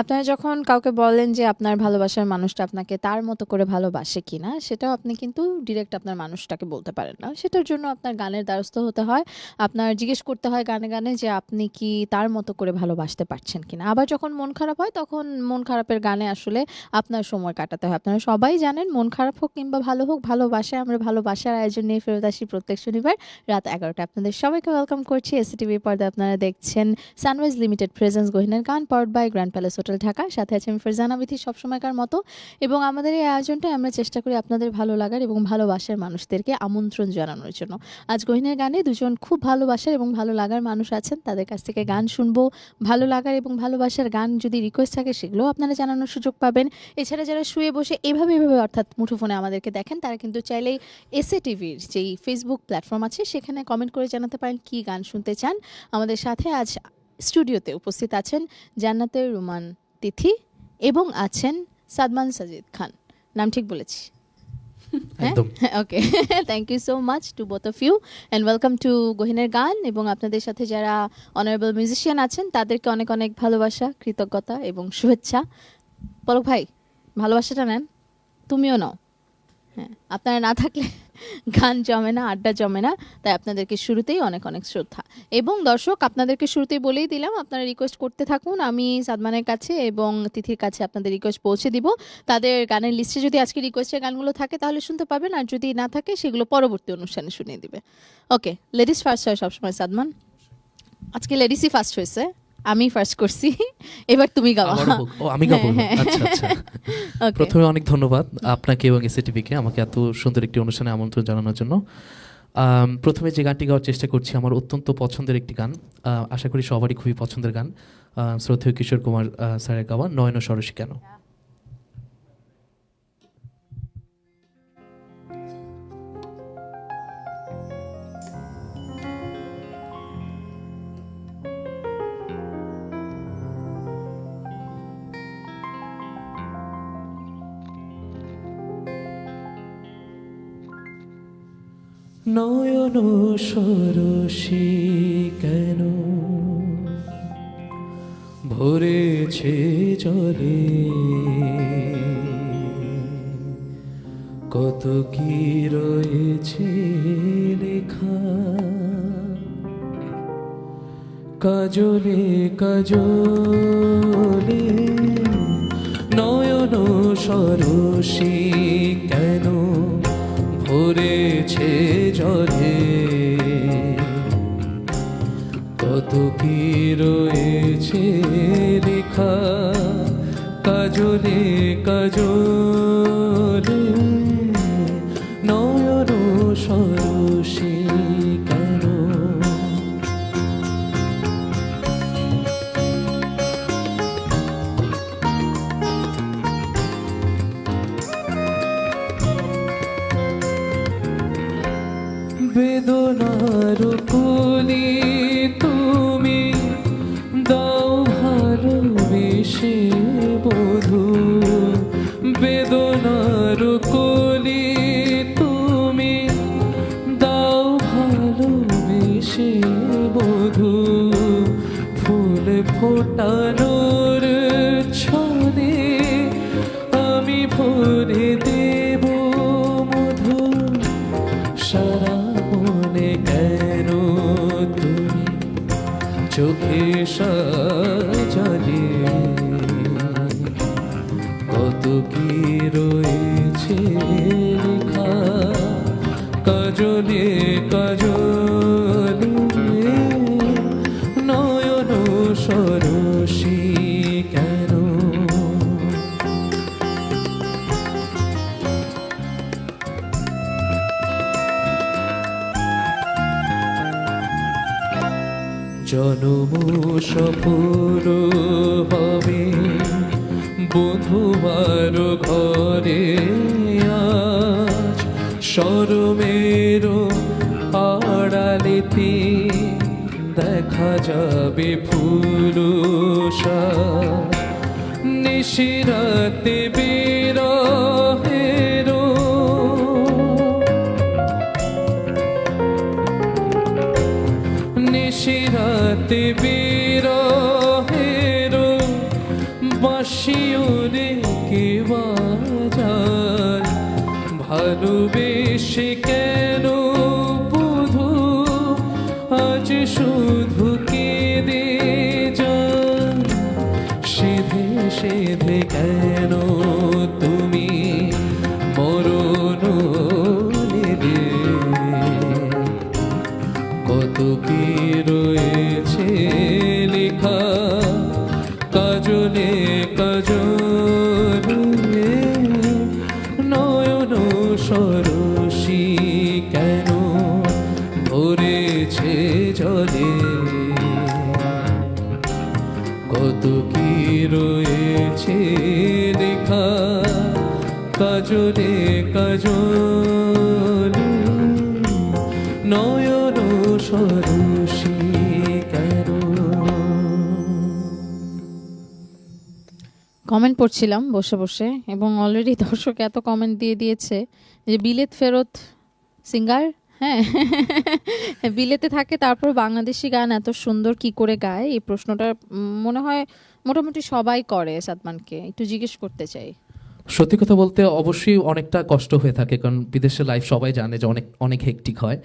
আপনারা যখন কাউকে বলেন যে আপনার ভালোবাসার মানুষটা আপনাকে তার মতো করে ভালোবাসে কিনা, সেটাও আপনি কিন্তু ডিরেক্ট আপনার মানুষটাকে বলতে পারেন না। সেটার জন্য আপনার গানের দ্বারস্থ হতে হয়। আপনার জিজ্ঞেস করতে হয় গানে, গানে যে আপনি কি তার মতো করে ভালোবাসতে পারছেন কিনা। আবার যখন মন খারাপ হয় তখন মন খারাপের গানে আসলে আপনার সময় কাটাতে হয়। আপনারা সবাই জানেন মন খারাপ হোক কিংবা ভালো হোক, ভালোবাসায় আমরা ভালোবাসার আয়োজন নিয়ে ফেরত আসি প্রত্যেক শনিবার রাত 11টায়। আপনাদের সবাইকে ওয়েলকাম করছি। এসটিভি পর্দায় আপনারা দেখছেন সানরাইজ লিমিটেড প্রেজেন্স গহিনের গান, powered by grand palace hotel Dhaka. সাথে আছে আমি ফারজানা বিথি সবসময়কার মতো। এবং আমাদের এই আয়োজনটায় আমরা চেষ্টা করি আপনাদের ভালো লাগার এবং ভালোবাসার মানুষদেরকে আমন্ত্রণ জানানোর জন্য। আজ গহিনের গানে দুজন খুব ভালোবাসার এবং ভালো লাগার মানুষ আছেন, তাদের কাছ থেকে গান শুনবো। ভালো লাগার এবং ভালোবাসার গান যদি রিকোয়েস্ট থাকে সেগুলোও আপনারা জানানোর সুযোগ পাবেন। এছাড়া যারা শুয়ে বসে এভাবে অর্থাৎ মুঠোফোনে আমাদেরকে দেখেন, তারা কিন্তু চাইলেই এসএ টিভির যেই ফেসবুক প্ল্যাটফর্ম আছে সেখানে কমেন্ট করে জানাতে পারেন কি গান শুনতে চান। আমাদের সাথে আজ স্টুডিওতে উপস্থিত আছেন জান্নাতের রুমান তিথি এবং আছেন সাদমান সাজিদ খান। নাম ঠিক বলেছি? হ্যাঁ, একদম। Okay. Thank you so much to both of you and welcome to গহিনের গান। এবং আপনাদের সাথে যারা অনারেবল মিউজিশিয়ান আছেন তাদেরকে অনেক অনেক ভালোবাসা, কৃতজ্ঞতা এবং শুভেচ্ছা। পলক ভাই, ভালোবাসাটা নেন, তুমিও নাও। হ্যাঁ, আপনারা না থাকলে গান জমে না, আড্ডা জমে না। তাই আপনাদেরকে শুরুতেই অনেক অনেক শ্রদ্ধা। এবং দর্শক, আপনাদেরকে শুরুতেই বলেই দিলাম, আপনারা রিকোয়েস্ট করতে থাকুন। আমি সাদমানের কাছে এবং তিথির কাছে আপনাদের রিকোয়েস্ট পৌঁছে দিব। তাদের গানের লিস্টে যদি আজকে রিকোয়েস্টের গানগুলো থাকে তাহলে শুনতে পাবেন, আর যদি না থাকে সেগুলো পরবর্তী অনুষ্ঠানে শুনিয়ে দিবে। ওকে, লেডিস ফার্স্ট হয় সবসময় সাদমান। আজকে লেডিসই ফার্স্ট হয়েছে, আমি ফার্স্ট করছি। এবার তুমি গাওয়া। আমারও হোক। ও, আমি গাবো? হ্যাঁ, হ্যাঁ। আচ্ছা, আচ্ছা। ওকে। প্রথমে অনেক ধন্যবাদ আপনাকে এবং এসএটিভিকে আমাকে এত সুন্দর একটি অনুষ্ঠানে আমন্ত্রণ জানানোর জন্য। প্রথমে যে গানটি গাওয়ার চেষ্টা করছি আমার অত্যন্ত পছন্দের একটি গান, আশা করি সবারই খুবই পছন্দের গান, শ্রদ্ধেয় কিশোর কুমার স্যারের গাওয়া নয়ন সরসী কেন। নয়ন সরসী কেন ভরেছে জলে, কত কি রয়েছে লেখা কাজলে কাজলে। নয়ন সরসী কেন ভরেছে জলে, কত কি রয়েছে লেখা কাজলে কাজলে। নয়ন সরসী কেন। বেদনার কলি তুমি দাও ভালোবেসে বধূ, বেদনার কলি তুমি দাও ভালোবেসে বধূ। ফুল ফোটানোর ছলে আমি ভরে দেব মধু, সারা মনে কেন তুমি চোখে সাজালে, কত কি রয়েছে লেখা কাজলে কাজলে। নয়ন সরসী কেন। জনম সফল হবে বধুবার ঘরে আজ, শরমের আড়ালেতে দেখা যাবে ফুলসা, নিশিরাতে বিরহেরো নিশিরাতে বিরহেরো ভালোবেসে কেন বধু আজ শুধু কেঁদে যায়, সেধে সেধে কেন তুমি মরণ নেবে, কত কি রয়েছে লেখা কাজলে কাজলে, নয়ন সরসী কেন ভরেছে জলে, কত কি রয়েছে লেখা কাজলে কাজলে, নয়ন সরসী কেন। কমেন্ট পড়ছিলাম বসে বসে এবং অলরেডি দর্শক এত কমেন্ট দিয়ে দিয়েছে যে বিলেত ফেরত সিঙ্গার। হ্যাঁ, বিলেতে থাকে তারপর বাংলাদেশি গান এত সুন্দর কি করে গায়, এই প্রশ্নটা মনে হয় মোটামুটি সবাই করে। সাদমানকে একটু জিজ্ঞেস করতে চাই। সত্যি কথা বলতে অবশ্যই অনেকটা কষ্ট হয়ে থাকে, কারণ বিদেশের লাইফ সবাই জানে যে অনেক অনেক হেক্টিক হয়।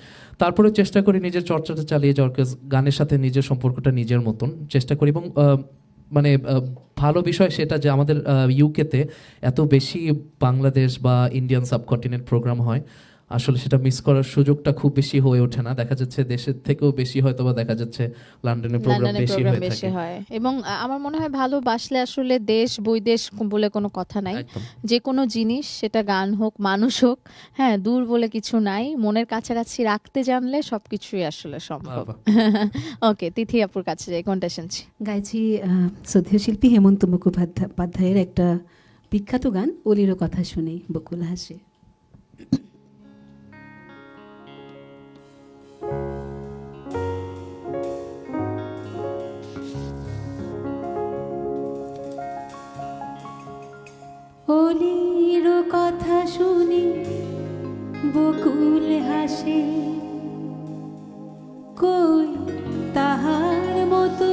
তারপরে চেষ্টা করি নিজের চর্চাটা চালিয়ে যাওয়ার, গানের সাথে নিজের সম্পর্কটা নিজের মতন চেষ্টা করি। এবং মানে ভালো বিষয় সেটা যে আমাদের ইউকেতে এত বেশি বাংলাদেশ বা ইন্ডিয়ান সাবকন্টিনেন্ট প্রোগ্রাম হয়, আসলে সেটা মিস করার সুযোগটা খুব বেশি হয়ে ওঠে না। দেখা যাচ্ছে দেশের থেকেও বেশি হয়তো বা দেখা যাচ্ছে লন্ডনের প্রোগ্রাম লন্ডনে বেশি প্রোগ্রাম হয়ে বেশি থাকে। হয় এবং আমার মনে হয় ভালোবাসলে আসলে দেশ বৈদেশ বলে কোনো কথা নাই। একদম। যে কোনো জিনিস, সেটা গান হোক মানুষ হোক, হ্যাঁ, দূর বলে কিছু নাই। মনের কাছাকাছি রাখতে জানলে সবকিছুই আসলে সম্ভব। বাবা। ওকে, তিথি আপুর কাছে যাই, কোনটা শুনছি? গাইছি শ্রদ্ধেয় শিল্পী হেমন্ত মুখোপাধ্যায়ের একটা বিখ্যাত গান অলিরও কথা শুনে বকুল হাসে। অলিরও কথা শুনে বকুল হাসে, কই তাহার মতো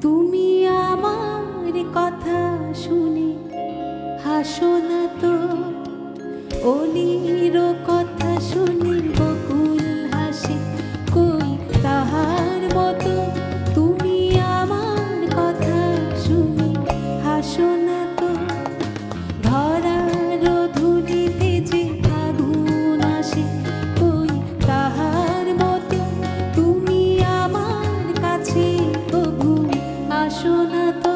তুমি আমার কথা শুনে হাসো না তো। অলির কথা শুনে বকুল হাসে, কই তাহার মতো তুমি আমার কথা শুনে হাসো না তো। ধরার ধুলিতে যে আগুন আসে, কই তাহার মতো তুমি আমার কাছে কভু আসো না তো।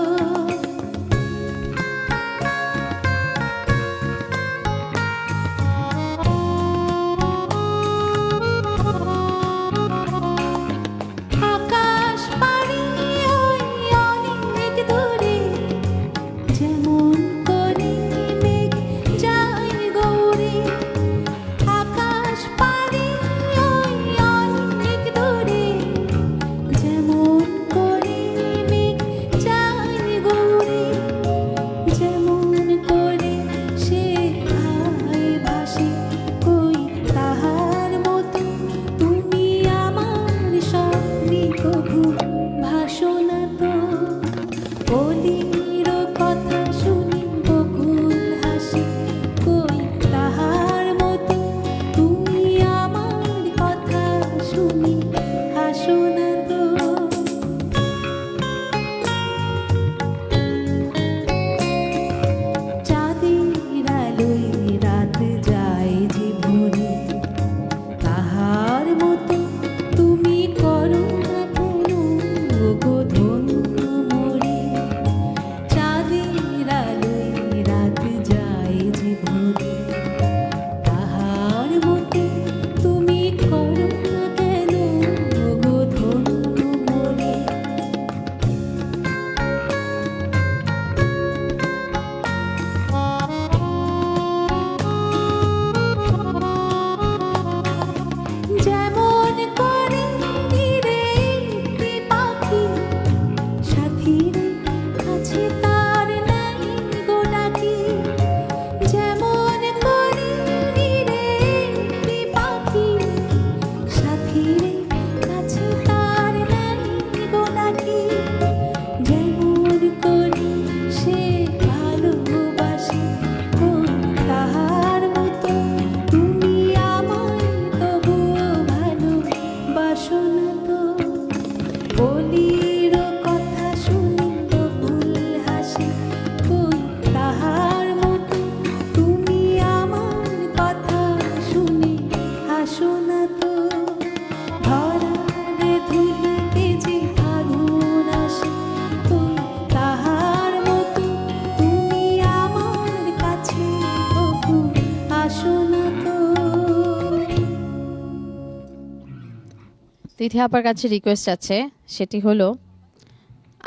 তিথি আপার কাছে রিকোয়েস্ট আছে, সেটি হলো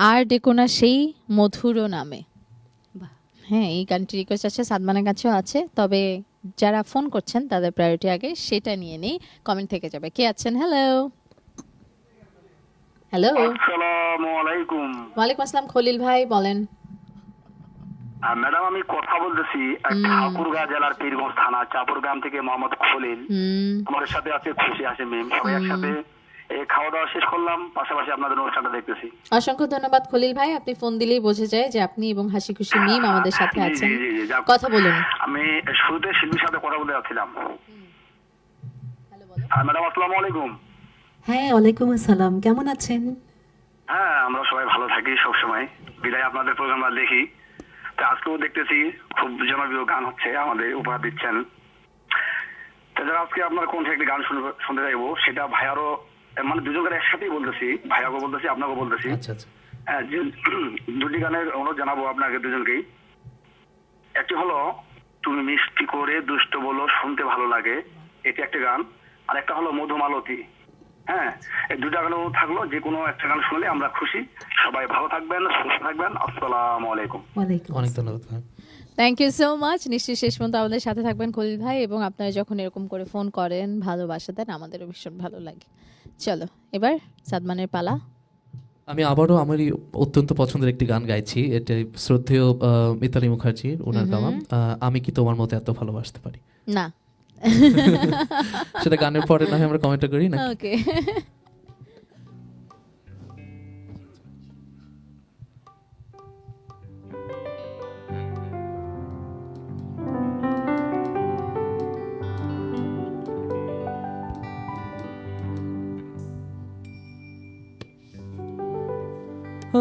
আর ডেকো না সেই মধুর নামে। বাহ। হ্যাঁ, এই গানটি রিকোয়েস্ট আছে, সাদমানের কাছেও আছে, তবে যারা ফোন করছেন তাদের প্রায়োরিটি আগে, সেটা নিয়ে নেই, কমেন্ট থেকে যাবে। কে আছেন? Hello hello. আসসালামু আলাইকুম। ওয়ালাইকুম আসসালাম, খলিল ভাই বলেন। ম্যাডাম, আমি কথা বলতেছি ঠাকুরগাঁ জেলার পীরগঞ্জ থানা চাপুর গ্রাম থেকে মোহাম্মদ খলিল। হুম, আমার সাথে আছে খুশি হাসি মিম, সবাই একসাথে এই খাওয়া দাওয়া শেষ করলাম, পাশাপাশি আপনাদের অনুষ্ঠানটা দেখতেছি। অসংখ্য ধন্যবাদ খলিল ভাই, আপনি ফোন দিলেই বোঝা যায় যে আপনি এবং হাসি খুশি মিম আমাদের সাথে জি, আছেন। জি, জি, জি, যাক। কথা বলুন। আমি শুরুতে শিল্পীর সাথে কথা বলতে যাচ্ছিলাম। ম্যাডাম আসসালামু আলাইকুম। হ্যাঁ, ওয়ালাইকুম আসসালাম, কেমন আছেন? হ্যাঁ, আমরা সবাই ভালো থাকি সব সময়, বিদায় আপনাদের প্রোগ্রাম দেখি। তো আজকেও দেখতেছি খুব জনপ্রিয় গান হচ্ছে, আমাদের উপহার দিচ্ছেন। তাছাড়া আজকে আপনার কোন একটি গান শুনতে চাইবো, সেটা ভাইয়ারও, মানে দুজনকে একসাথেই বলতেছি, ভাইয়াকে বলতেছি, আপনাকে বলতেছি। আচ্ছা আচ্ছা। হ্যাঁ, দুটি গানের অনুরোধ জানাবো আপনাকে দুজনকেই। একটি হলো তুমি মিষ্টি করে দুষ্ট বলো শুনতে ভালো লাগে, এটি একটা গান। আর একটা হলো মধুমালতী। হ্যাঁ, এই দুটা গান থাকলো, যে কোনো একটা গান শুনলে আমরা খুশি। সবাই ভালো থাকবেন, সুস্থ থাকবেন। আসসালামু আলাইকুম। ওয়ালাইকুম অনেক আসসালাম। ধন্যবাদ ভাই। Thank you so much. নিশ্চয়ই শেষ পর্যন্ত আমাদের সাথে থাকবেন খলিল ভাই, এবং আপনারা যখন এরকম করে ফোন করেন, ভালোবাসা দেন, আমাদেরও ভীষণ ভালো লাগে। চলো এবার সাদমানের পালা। আমি আবারও আমারই অত্যন্ত পছন্দের একটি গান গাইছি, এটা শ্রদ্ধেয় মিতালি মুখার্জির, ওনার গাওয়া আমি কি তোমার মতো এত ভালোবাসতে পারি। না, সেটা গানের পরে না হয় আমরা কমেন্টটা করি না। ওকে।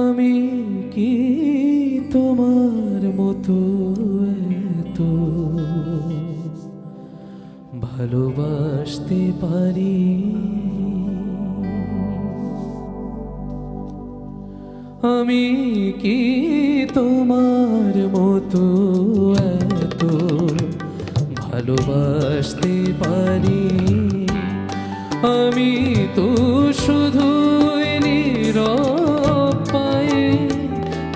আমি কি তোমার মতো এত ভালোবাসতে পারি, আমি কি তোমার মতো এত ভালোবাসতে পারি, আমি তো শুধু নীরব পায়ে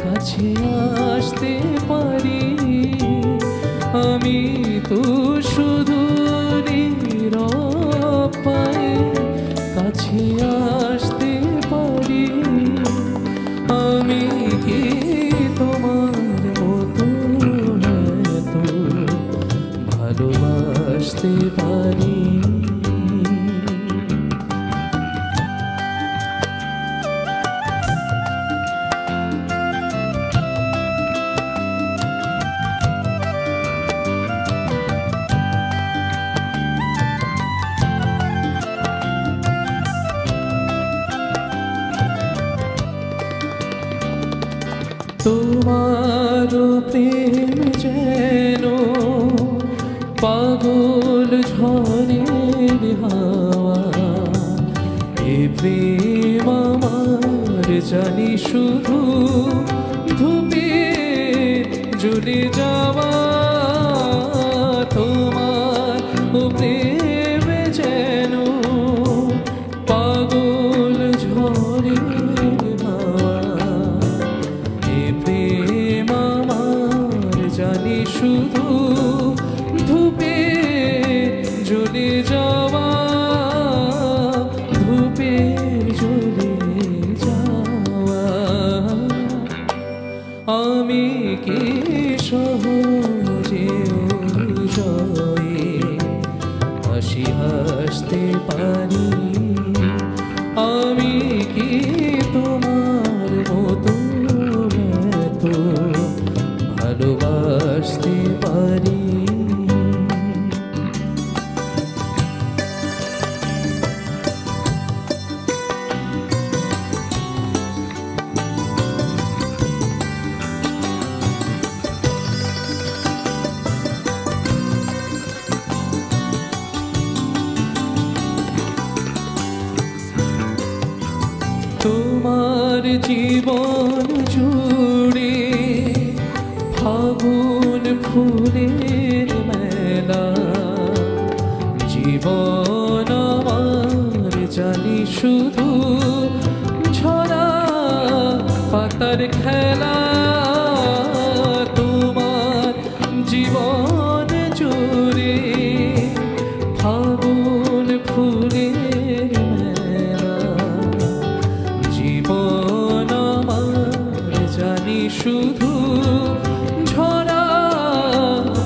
কাছে আসতে পারি, আমি তো শুধু নীরব পায়ে কাছে আসতে পারি, আমি কি তোমার মতো এত ভালোবাসতে পারি। তোমার প্রেম যেন পাগল ঝড়ের হাওয়া, এ প্রেম আমার জানি শুধু ধূপে জ্বলে যাওয়া, তোমার প্রেম যেন পাগল ঝড়ের হাওয়া, প্রেম আমার জানি শুধু ধূপে জ্বলে যাওয়া, ধূপে জ্বলে যাওয়া, আমি কি সহজে জয়ে হাসি হাসতে পারি, আমি কি তোমার মতো এত ভালোবাসতে পারি। তোমার জীবন জুড়ে ফাগুন ফুলের মেলা, জীবন আমার জানি শুধু ঝরা পাতার খেলা, তোমার জীবন জুড়ে ফাগুন ফুলের মেলা। জীবন আমার জানি শুধু ঝরা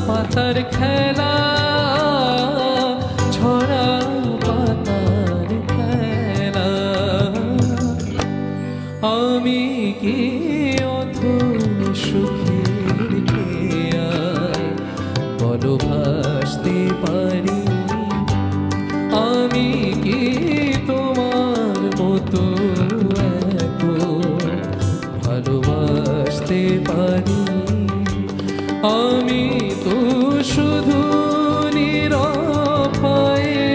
পাতার খেলা, ঝরা পাতার খেলা। আমি কি অথ সুখের খেয়ায় বলো ভাসতে পারি, আমি কি তোমার মতো এত ভালোবাসতে পারি। আমি তো শুধু নিরপায়ে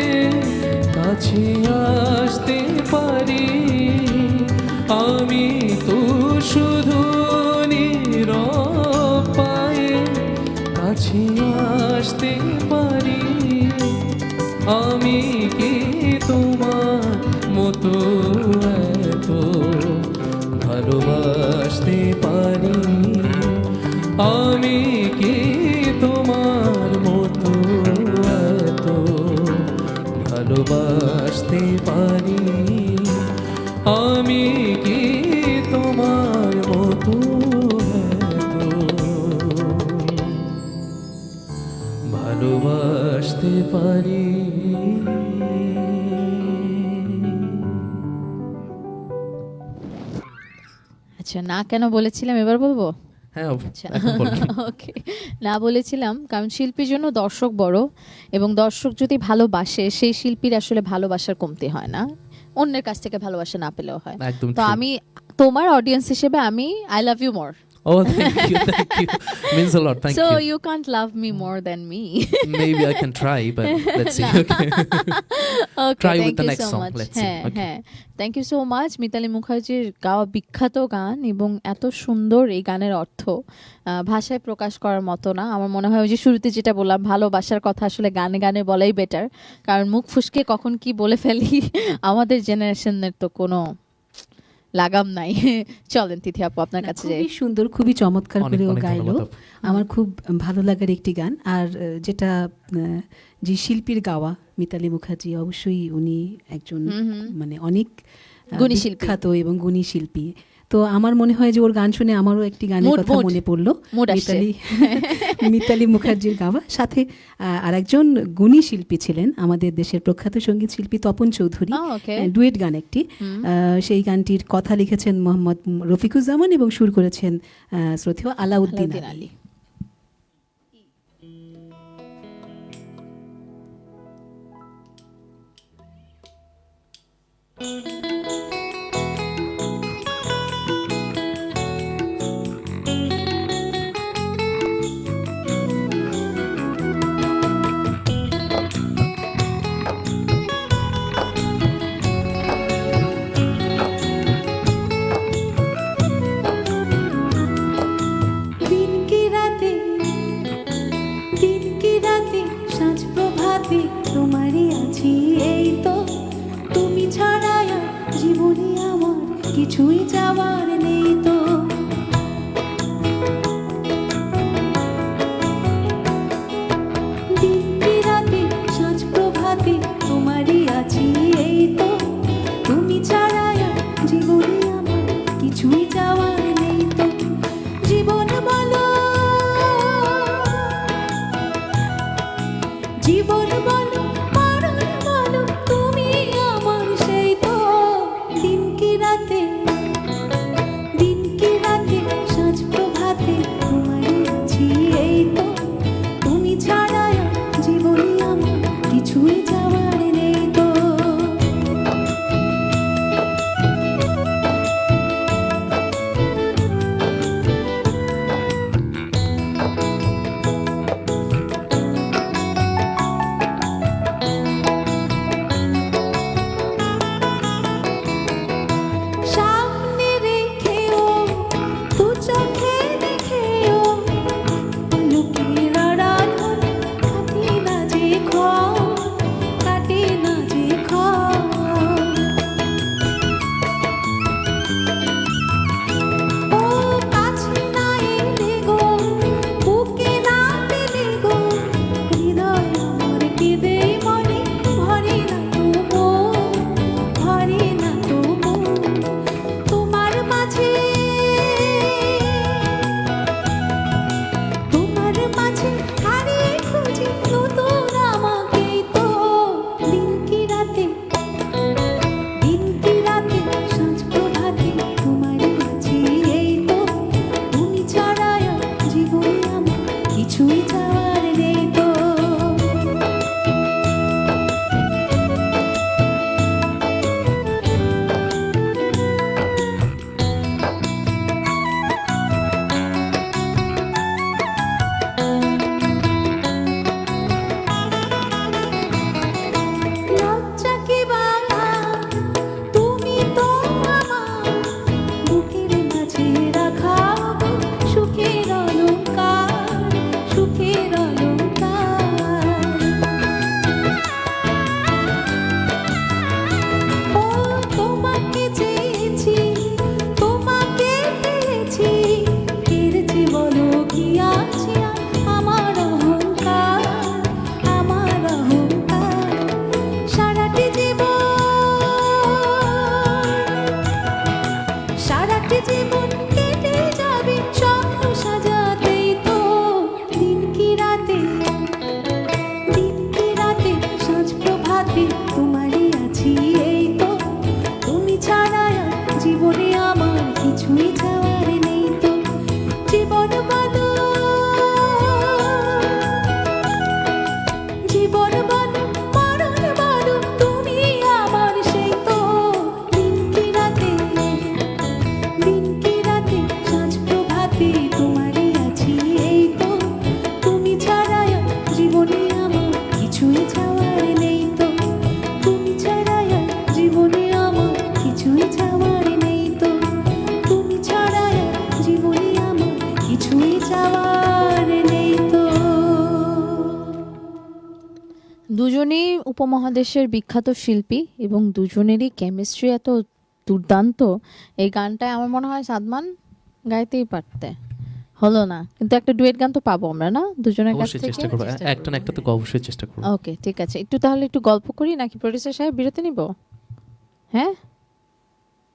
কাছে আসতে পারি, আমি তো শুধু নিরপায়ে কাছে আসতে পারি। আমি কি তোমার মতো এত ভালোবাসতে পারি, আমি কি তোমার মতো এত ভালোবাসতে পারি, আমি কি তোমার মতো এত ভালোবাসতে পারি। আচ্ছা, না কেন বলেছিলাম এবার বলবো? হ্যাঁ, আচ্ছা, এখন বলুন। ওকে। না বলেছিলাম কারণ শিল্পীর জন্য দর্শক বড়, এবং দর্শক যদি ভালোবাসে সেই শিল্পীর আসলে ভালোবাসার কমতি হয় না, অন্যের কাছ থেকে ভালোবাসা না পেলেও হয়। একদম তো true. আমি তোমার অডিয়েন্স হিসেবে আমি I love you more, Oh, thank you, thank you. Means a lot, thank so you. you can't love me more than me. Maybe I can try, but let's see. Okay. Okay, Try with thank the you next so song, much. let's see. হ্যাঁ Okay. হ্যাঁ, thank you so much. Mitali মুখার্জির গাওয়া বিখ্যাত গান, এবং এত সুন্দর এই গানের অর্থ ভাষায় প্রকাশ করার মতো না। আমার মনে হয় ওই যে শুরুতে যেটা বললাম, ভালোবাসার কথা আসলে গানে গানে বলাই বেটার, কারণ মুখ ফুসকে কখন কি বলে ফেলি আমাদের জেনারেশনের তো কোনো লাগাম নাই। চলেন তিথি আপু আপনার কাছে যাই। খুবই সুন্দর, খুবই চমৎকার অনেক করে ও অনেক গাইলো। ধন্যবাদ। আমার খুব ভালো লাগার একটি গান। আর যেটা যে শিল্পীর গাওয়া, মিতালি মুখার্জি, অবশ্যই উনি একজন মানে অনেক গুণী শিল্পী। বিখ্যাত এবং গুণী শিল্পী। তো আমার মনে হয় যে ওর গান শুনে আমারও একটি গানের Mood, কথা mood. মনে পড়লো, Mood আসছে। মিতালি মুখার্জির গাওয়া। সাথে আরেকজন গুণী শিল্পী ছিলেন আমাদের দেশের প্রখ্যাত সঙ্গীত শিল্পী Tapan Chowdhury, Oh, okay. Duet গান একটি। সেই গানটির কথা লিখেছেন মোহাম্মদ রফিকুজ্জামান এবং সুর করেছেন শ্রদ্ধেয় আলাউদ্দিন আলাউদ্দিন আলী। আলী। দিন কি রাতে, দিন কি রাতে, সাঁঝ প্রভাতে তোমারই আছি এই তো, তুমি ছাড়া আর জীবনে আমার কিছুই যাওয়ার নেই তো। দিন কি রাতে, সাঁঝ প্রভাতে তোমারই আছি এই তো, তুমি ছাড়া আর জীবনে আমার কিছুই যাওয়ার নেই তো। জীবন বলো, জীবন বলো, মরণ বলো, তুমি আমার সেই তো। দিন কি রাতে, দিন কি রাতে, সাঁঝ প্রভাতে তোমারই আছি এই তো, তুমি ছাড়া আর জীবনে আমার কিছুই যাওয়ার নেই তো। দুজনেই উপমহাদেশের বিখ্যাত শিল্পী এবং দুজনেরই কেমিস্ট্রি এত দুর্দান্ত, এই গানটায় আমার মনে হয় সাদমান গাইতেই পারতে, হলো না। কিন্তু একটা ডুয়েট গান তো পাবো আমরা না দুজনের কাছ অবশ্যই থেকে? চেষ্টা করবো, একটা না একটা তো অবশ্যই চেষ্টা করবো। ওকে ঠিক আছে, একটু তাহলে একটু গল্প করি নাকি প্রডিউসার সাহেব, বিরতি নিব? হ্যাঁ,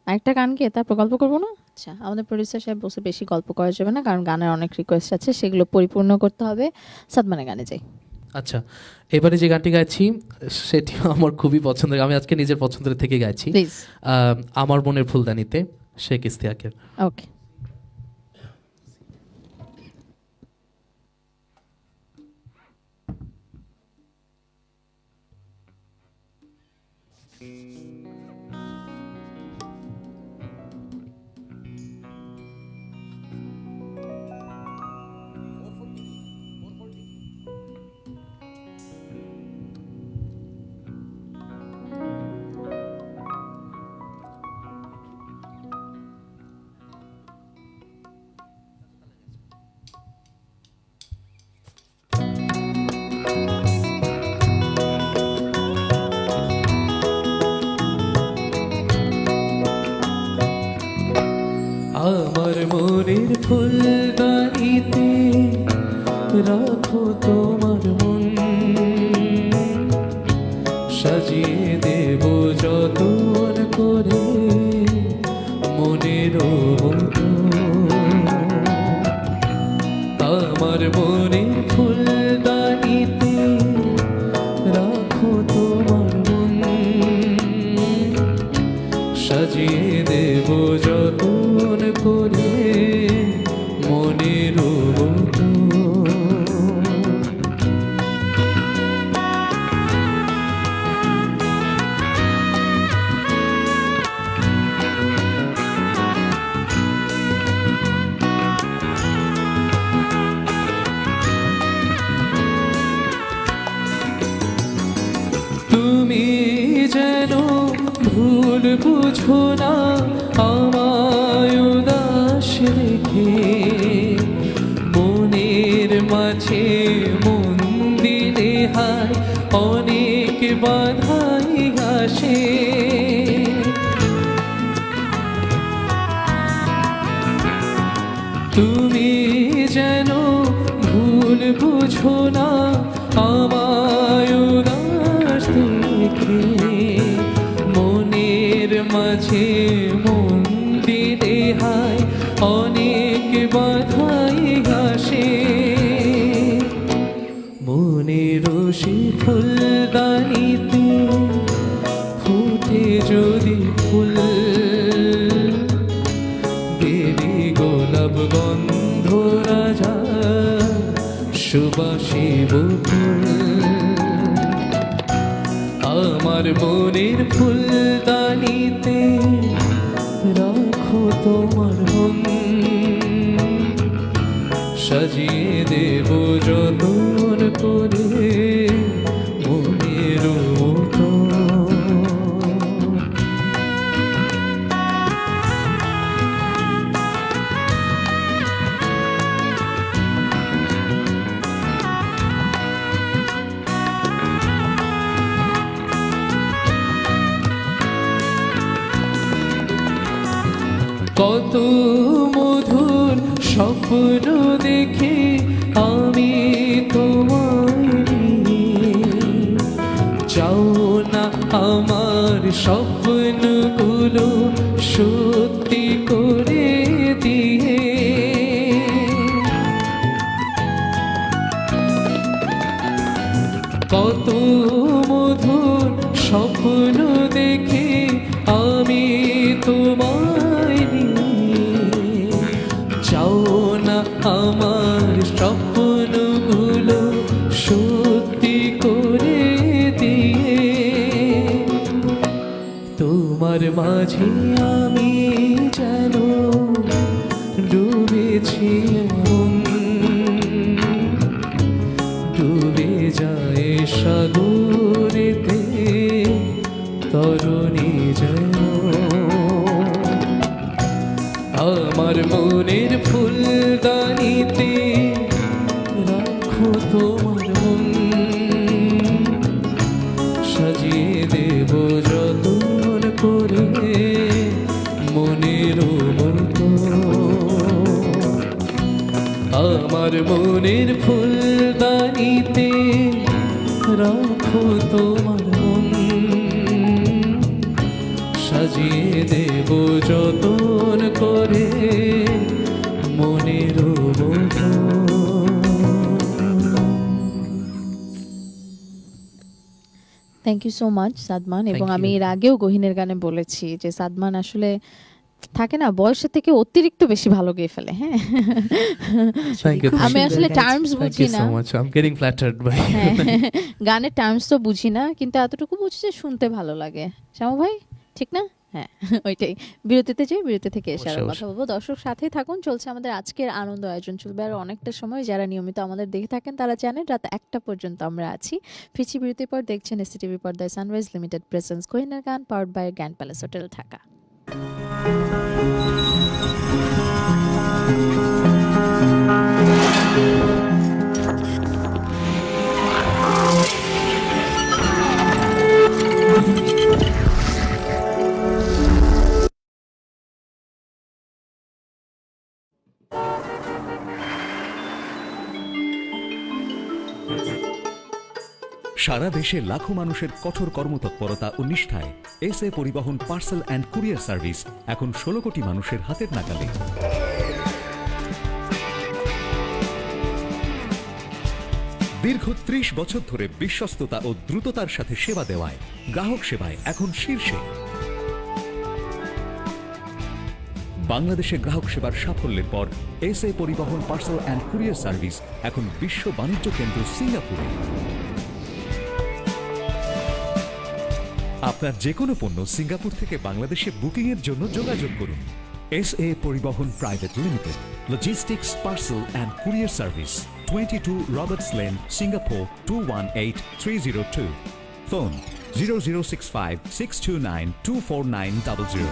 আরেকটা গান গিয়ে তারপর গল্প করবো না? আচ্ছা, আমাদের প্রডিউসার সাহেব বসে বেশি গল্প করা যাবে না, কারণ গানের অনেক রিকোয়েস্ট আছে, সেগুলো পরিপূর্ণ করতে হবে। সাদমানের গানে যাই। আচ্ছা, এবারে যে গানটি গাইছি সেটিও আমার খুবই পছন্দের, আমি আজকে নিজের পছন্দের থেকে গাইছি। প্লিজ। আমার মনের ফুলদানিতে, শেখ ইস্তিয়াকের। ওকে। আমার মনের ফুলদানিতে রাখো তোমার মন, সাজিয়ে দেব যতন করে মনের মতো। আমার মনের ফুলদানিতে রাখো তোমার মন, সাজিয়ে দেব যতন করে মনের মতো। তুমি যেন ভুল বুঝো না আমায় উদাস রেখে, মনের মাঝে মন দিলে হায় অনেক বাধাই আসে। তুমি যেন ভুল বুঝো না আমায় উদাস দেখে, মনের মাঝে মন দিলে হায় অনেক বাধাই আসে। মনের সে ফুলদানিতে ফুটে যদি ফুল, বেলি গোলাপ গন্ধ রাজা সুবাসী বকুল। আমার মনের ফুলদানিতে রাখো তোমার মন, সাজিয়ে দেব যতন করে মনের মতো। কত মধুর স্বপ্ন দেখে আমি তোমায় নিয়ে, চাও না আমার স্বপ্নগুলো সত্যি করে দিয়ে। কত মধুর স্বপ্ন দেখে আমি তোমায় নিয়ে, চাও না আমার স্বপ্নগুলো সত্যি করে দিয়ে। তোমার মাঝে আমি যেন ডুবেছি এমন, ডুবে যায় সাগরেতে তরুণী যেন। আমার মনের ফুলদানিতে রাখো তোমার মন, সাজিয়ে দেব যতন করে মনের মতো। আমার মনের ফুলদানিতে রাখো তোমার মন, সাজিয়ে দেব যতন করে মনের মতো। Thank you so much Sadman. এবং Thank আমি you. এর আগেও গহিনের গানে বলেছি যে সাদমান আসলে থাকে না বয়সের থেকে অতিরিক্ত বেশি ভালো গেয়ে ফেলে। হ্যাঁ, Thank you, আমি thank you. আসলে টার্মস Thank বুঝি you না। so much. I'm getting flattered by হ্যাঁ, গানের টার্মস তো বুঝি না, কিন্তু এতটুকু বুঝি যে শুনতে ভালো লাগে। শ্যামু ভাই ঠিক না? হ্যাঁ, ওইটাই। বিরতিতে যাই, বিরতি থেকে এসে আরো অবশ্যই, কথা বলবো। দর্শক সাথেই থাকুন, চলছে আমাদের আজকের আনন্দ আয়োজন, চলবে আর অনেকটা সময়। যারা নিয়মিত আমাদের দেখে থাকেন তারা জানেন রাত 1টা পর্যন্ত আমরা আছি। ফিরছি বিরতির পর, দেখছেন এসটিভি পর্দায় সানরাইজ লিমিটেড প্রেজেন্স কোহিনার গান, powered by grand palace hotel Dhaka. সারা দেশে লাখো মানুষের কঠোর কর্মতৎপরতা ও নিষ্ঠায় SA Paribahan parcel and courier service এখন 16 কোটি মানুষের হাতের নাগালে। দীর্ঘ 30 বছর ধরে বিশ্বস্ততা ও দ্রুততার সাথে সেবা দেওয়ায় গ্রাহক সেবায় এখন শীর্ষে। বাংলাদেশে গ্রাহক সেবার সাফল্যের পর SA Paribahan parcel and courier service এখন বিশ্ব বাণিজ্য কেন্দ্র সিঙ্গাপুরে। আপনার যে কোনো পণ্য সিঙ্গাপুর থেকে বাংলাদেশে বুকিং এর জন্য যোগাযোগ করুন। এসএ পরিবহন private limited, logistics parcel and courier service, 22 Roberts lane, Singapore 218302। Phone 0065 629 24900।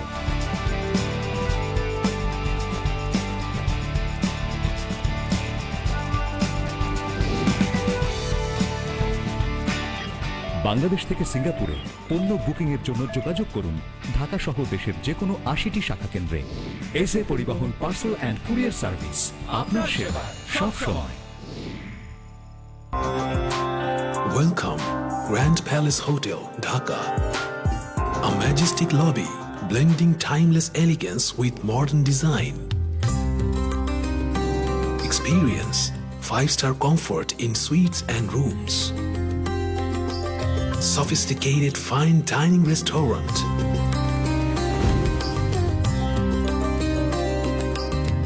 Bangladesh থেকে সিঙ্গাপুরে পণ্য বুকিং এর জন্য যোগাযোগ করুন ঢাকা সহ দেশের যে কোনো 80টি শাখা কেন্দ্রে। SA Paribahan parcel and courier service, আপনার সেবা সব সময়। Welcome, Grand Palace Hotel, Dhaka. A majestic lobby blending timeless elegance with modern design. Experience 5-star comfort in suites and rooms. Sophisticated fine dining restaurant.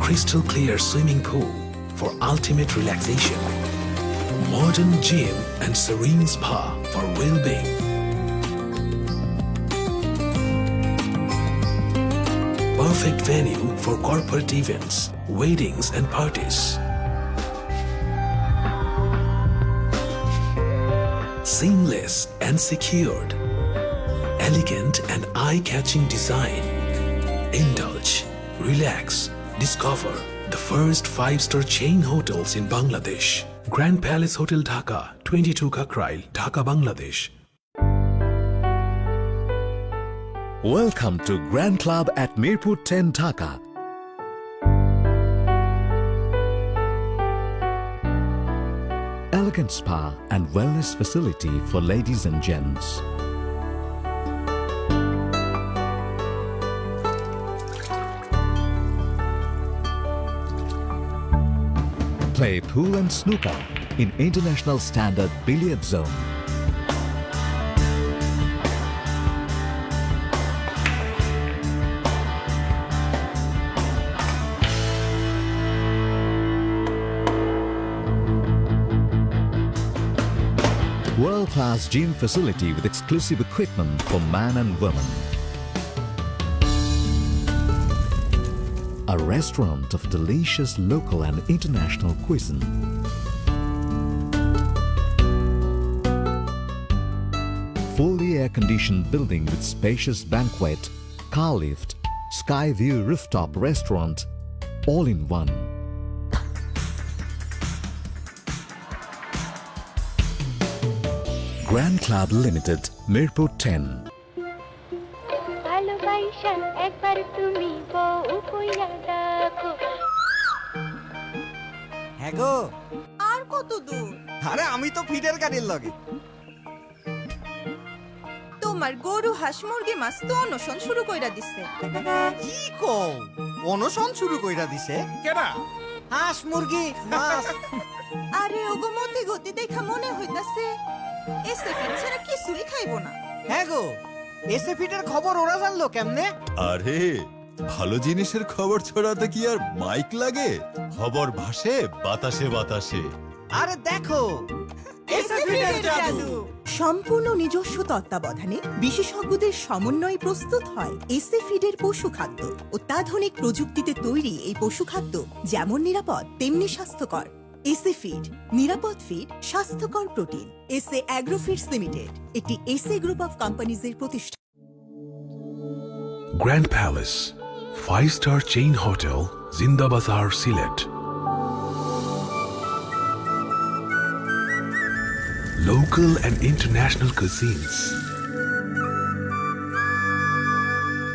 Crystal clear swimming pool for ultimate relaxation. Modern gym and serene spa for well-being. Perfect venue for corporate events, weddings and parties. Seamless and secured. Elegant and eye-catching design. Indulge, relax, discover the first 5-star chain hotels in Bangladesh. Grand Palace Hotel Dhaka, 22 Kakrail, Dhaka, Bangladesh. Welcome to Grand Club at Mirpur 10 Dhaka. Elegant spa and wellness facility for ladies and gents. Play pool and snooker in international standard billiard zone. World-class gym facility with exclusive equipment for man and woman. A restaurant of delicious local and international cuisine. Fully air-conditioned building with spacious banquet, car lift, sky view rooftop restaurant, all in one. Grand Club Limited, Mirpur 10. ভালোবাসা একবার তুমি বউ কইয়া ডাকো। হ্যাঁ গো, আর কত দূর? আরে আমি তো ফিডের গাড়ির লগে। তোমার গরু হাঁস মুরগি মাছ তো অনশন শুরু কইরা দিছে। কি কও, অনশন শুরু কইরা দিছে? কেডা? হাঁস মুরগি মাছ। আরে ওগো মতি গতি দেখা মনে হইতাছে এসে ছাড়া কিছুই খাইবো না। হ্যাঁ গো, এসে ফিডের খবর ওরা জানলো কেমনে? আরে ভালো জিনিসের খবর ছড়াতে কি আর মাইক লাগে? খবর ভাসে বাতাসে বাতাসে। আরে দেখো, এসে ফিডের জাদু। সম্পূর্ণ নিজস্ব তত্ত্বাবধানে বিশেষজ্ঞদের সমন্বয়ে প্রস্তুত হয় এসে ফিডের পশু খাদ্য। অত্যাধুনিক প্রযুক্তিতে তৈরি এই পশু খাদ্য যেমন নিরাপদ তেমনি স্বাস্থ্যকর। এসে ফিড, নিরাপদ ফিড, স্বাস্থ্যকর প্রোটিন। এসে অ্যাগ্রো ফিডস লিমিটেড একটি এসে গ্রুপ অফ কোম্পানিজের প্রতিষ্ঠান। Grand Palace, 5-star chain hotel, Zinda Bazaar, Sylhet. Local and international cuisines.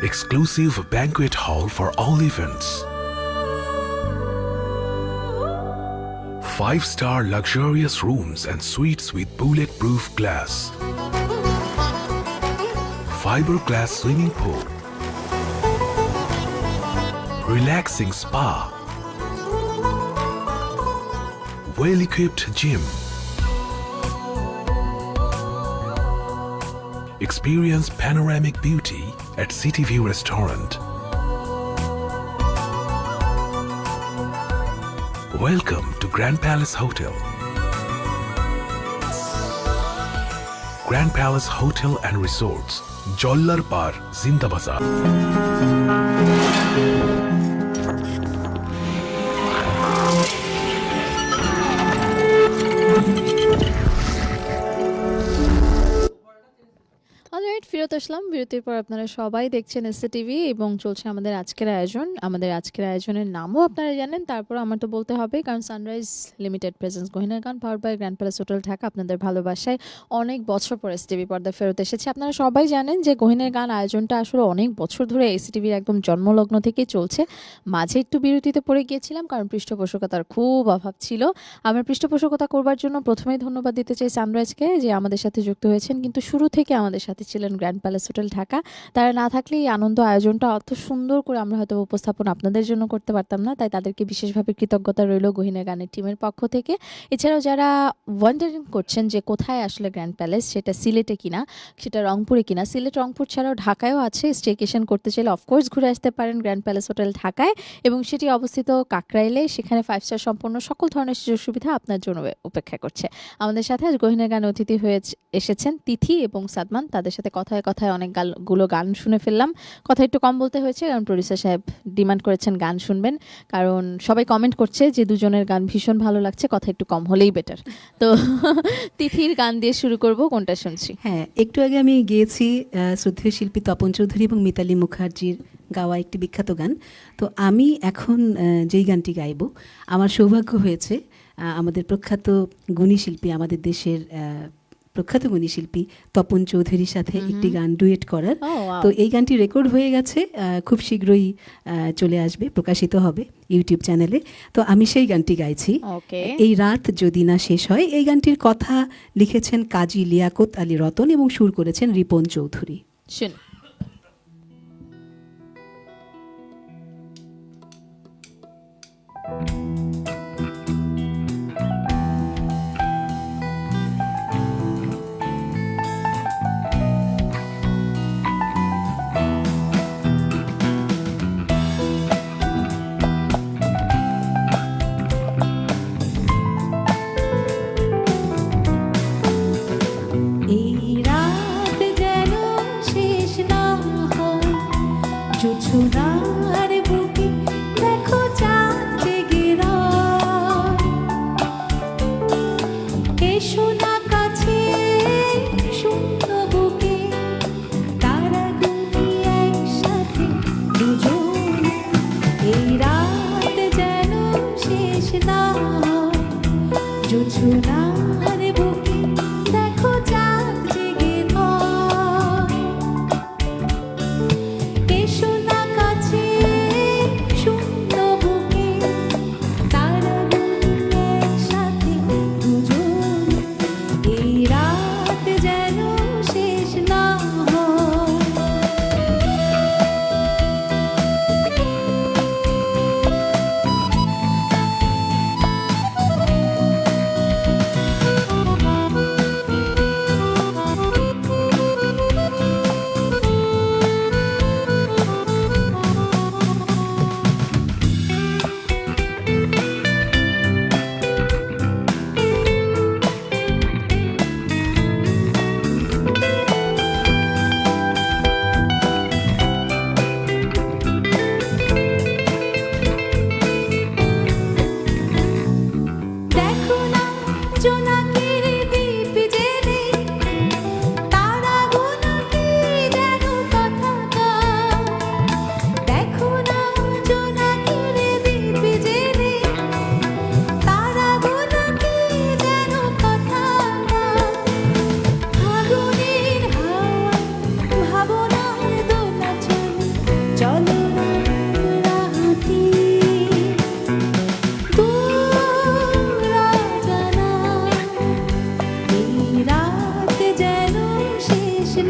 Exclusive banquet hall for all events. 5-star luxurious rooms and suites with bulletproof glass. Fiberglass swimming pool. Relaxing spa. Well-equipped gym. Experience panoramic beauty at City View Restaurant. Welcome to Grand Palace Hotel. Grand Palace Hotel and Resorts, Jollar Par, Zinda Bazaar. Alright, ফিরত আসলাম বিরতির পর। আপনারা সবাই দেখছেন SA TV এবং চলছে আমাদের আজকের আয়োজন। আমাদের আজকের আয়োজনের নামও আপনারা জানেন, তারপর আমার তো বলতে হবে, কারণ সানরাইজ লিমিটেড প্রেজেন্স গহিনার গান power by grand palace hotel Dhaka আপনাদের ভালোবাসায় অনেক বছর পর এসএ টিভি পর্দায় ফেরত এসেছে। আপনারা সবাই জানেন যে গহিনার গান আয়োজনটা আসলে অনেক বছর ধরে এসএ টিভির একদম জন্মলগ্ন থেকেই চলছে। মাঝে একটু বিরতিতে পড়ে গিয়েছিলাম কারণ পৃষ্ঠপোষকতার খুব অভাব ছিল। আমার পৃষ্ঠপোষকতা করবার জন্য প্রথমেই ধন্যবাদ দিতে চাই সানরাইজকে, যে আমাদের সাথে যুক্ত হয়েছেন, কিন্তু শুরু থেকে আমাদের সাথে ছিলেন গ্র্যান্ড প্যালেস হোটেল ঢাকা। তারা না থাকলে এই আনন্দ আয়োজনটা অত সুন্দর করে আমরা হয়তো উপস্থাপন আপনাদের জন্য করতে পারতাম না। তাই তাদেরকে বিশেষভাবে কৃতজ্ঞতা রইল গহিনা গানের টিমের পক্ষ থেকে। এছাড়াও যারা ওয়ান্ডারিং করছেন যে কোথায় আসলে গ্র্যান্ড প্যালেস, সেটা সিলেটে কিনা, সেটা রংপুরে কিনা, সিলেট রংপুর ছাড়াও ঢাকায়ও আছে। স্টেকেশন করতে চাইলে অফকোর্স ঘুরে আসতে পারেন গ্র্যান্ড প্যালেস হোটেল ঢাকায়, এবং সেটি অবস্থিত কাকরাইলে। সেখানে 5-স্টার সম্পন্ন সকল ধরনের সুযোগ সুবিধা আপনার জন্য অপেক্ষা করছে। আমাদের সাথে আজ গহিনা গান অতিথি হয়ে এসেছেন তিথি এবং সাদমান। তাদের সাথে কথায় কথায় অনেকগুলো গান শুনে ফেললাম। কথা একটু কম বলতে হয়েছে কারণ প্রডিউসার সাহেব ডিমান্ড করেছেন গান শুনবেন, কারণ সবাই কমেন্ট করছে যে দুজনের গান ভীষণ ভালো লাগছে, কথা একটু কম হলেই বেটার। তো তিথির গান দিয়ে শুরু করব, কোনটা শুনছি? হ্যাঁ, একটু আগে আমি গেয়েছি শ্রদ্ধেয় শিল্পী তপন চৌধুরী এবং মিতালি মুখার্জির গাওয়া একটি বিখ্যাত গান। তো আমি এখন যেই গানটি গাইব, আমার সৌভাগ্য হয়েছে আমাদের প্রখ্যাত গুণী শিল্পী, আমাদের দেশের প্রখ্যাত গুণী শিল্পী তপন চৌধুরীর সাথে একটি গান ডুয়েট করার। তো এই গানটি রেকর্ড হয়ে গেছে, খুব শীঘ্রই চলে আসবে, প্রকাশিত হবে ইউটিউব চ্যানেলে। তো আমি সেই গানটি গাইছি, এই রাত যদি না শেষ হয়। এই গানটির কথা লিখেছেন কাজী লিয়াকত আলী রতন এবং সুর করেছেন রিপন চৌধুরী। শুন। এই রাত যেন শেষ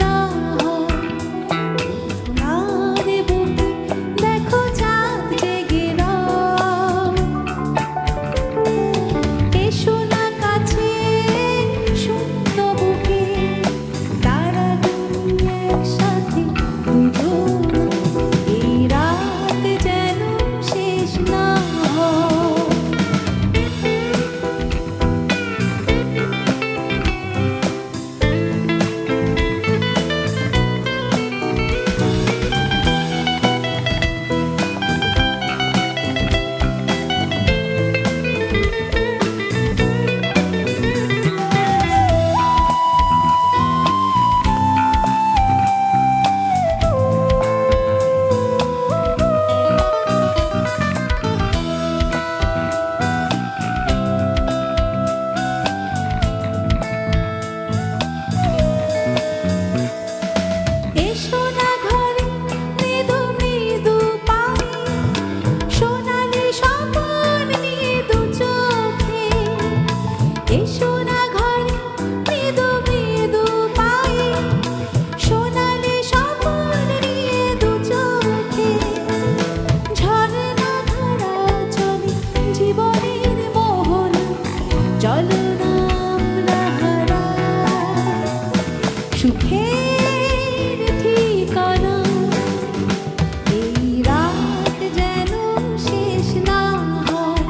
না হয়। সোনার বুকে দেখো চাঁদ জেগে রয়। এসো না কাছে শূন্য বুকে, তারা গুনি একসাথে দুজন। এই রাত যেন শেষ না হয়। এসো না ঘরে মৃদু মৃদু পায়ে, সোনালি স্বপন নিয়ে দু চোখে। এসো না ঘরে মৃদু মৃদু পায়ে, সোনালি স্বপন নিয়ে দু চোখে। ঝরনা ধারা চলে জীবনের মোহন, চলো না আমরা হারাই সুখের ঠিকানা। এই রাত যেন শেষ না হয়।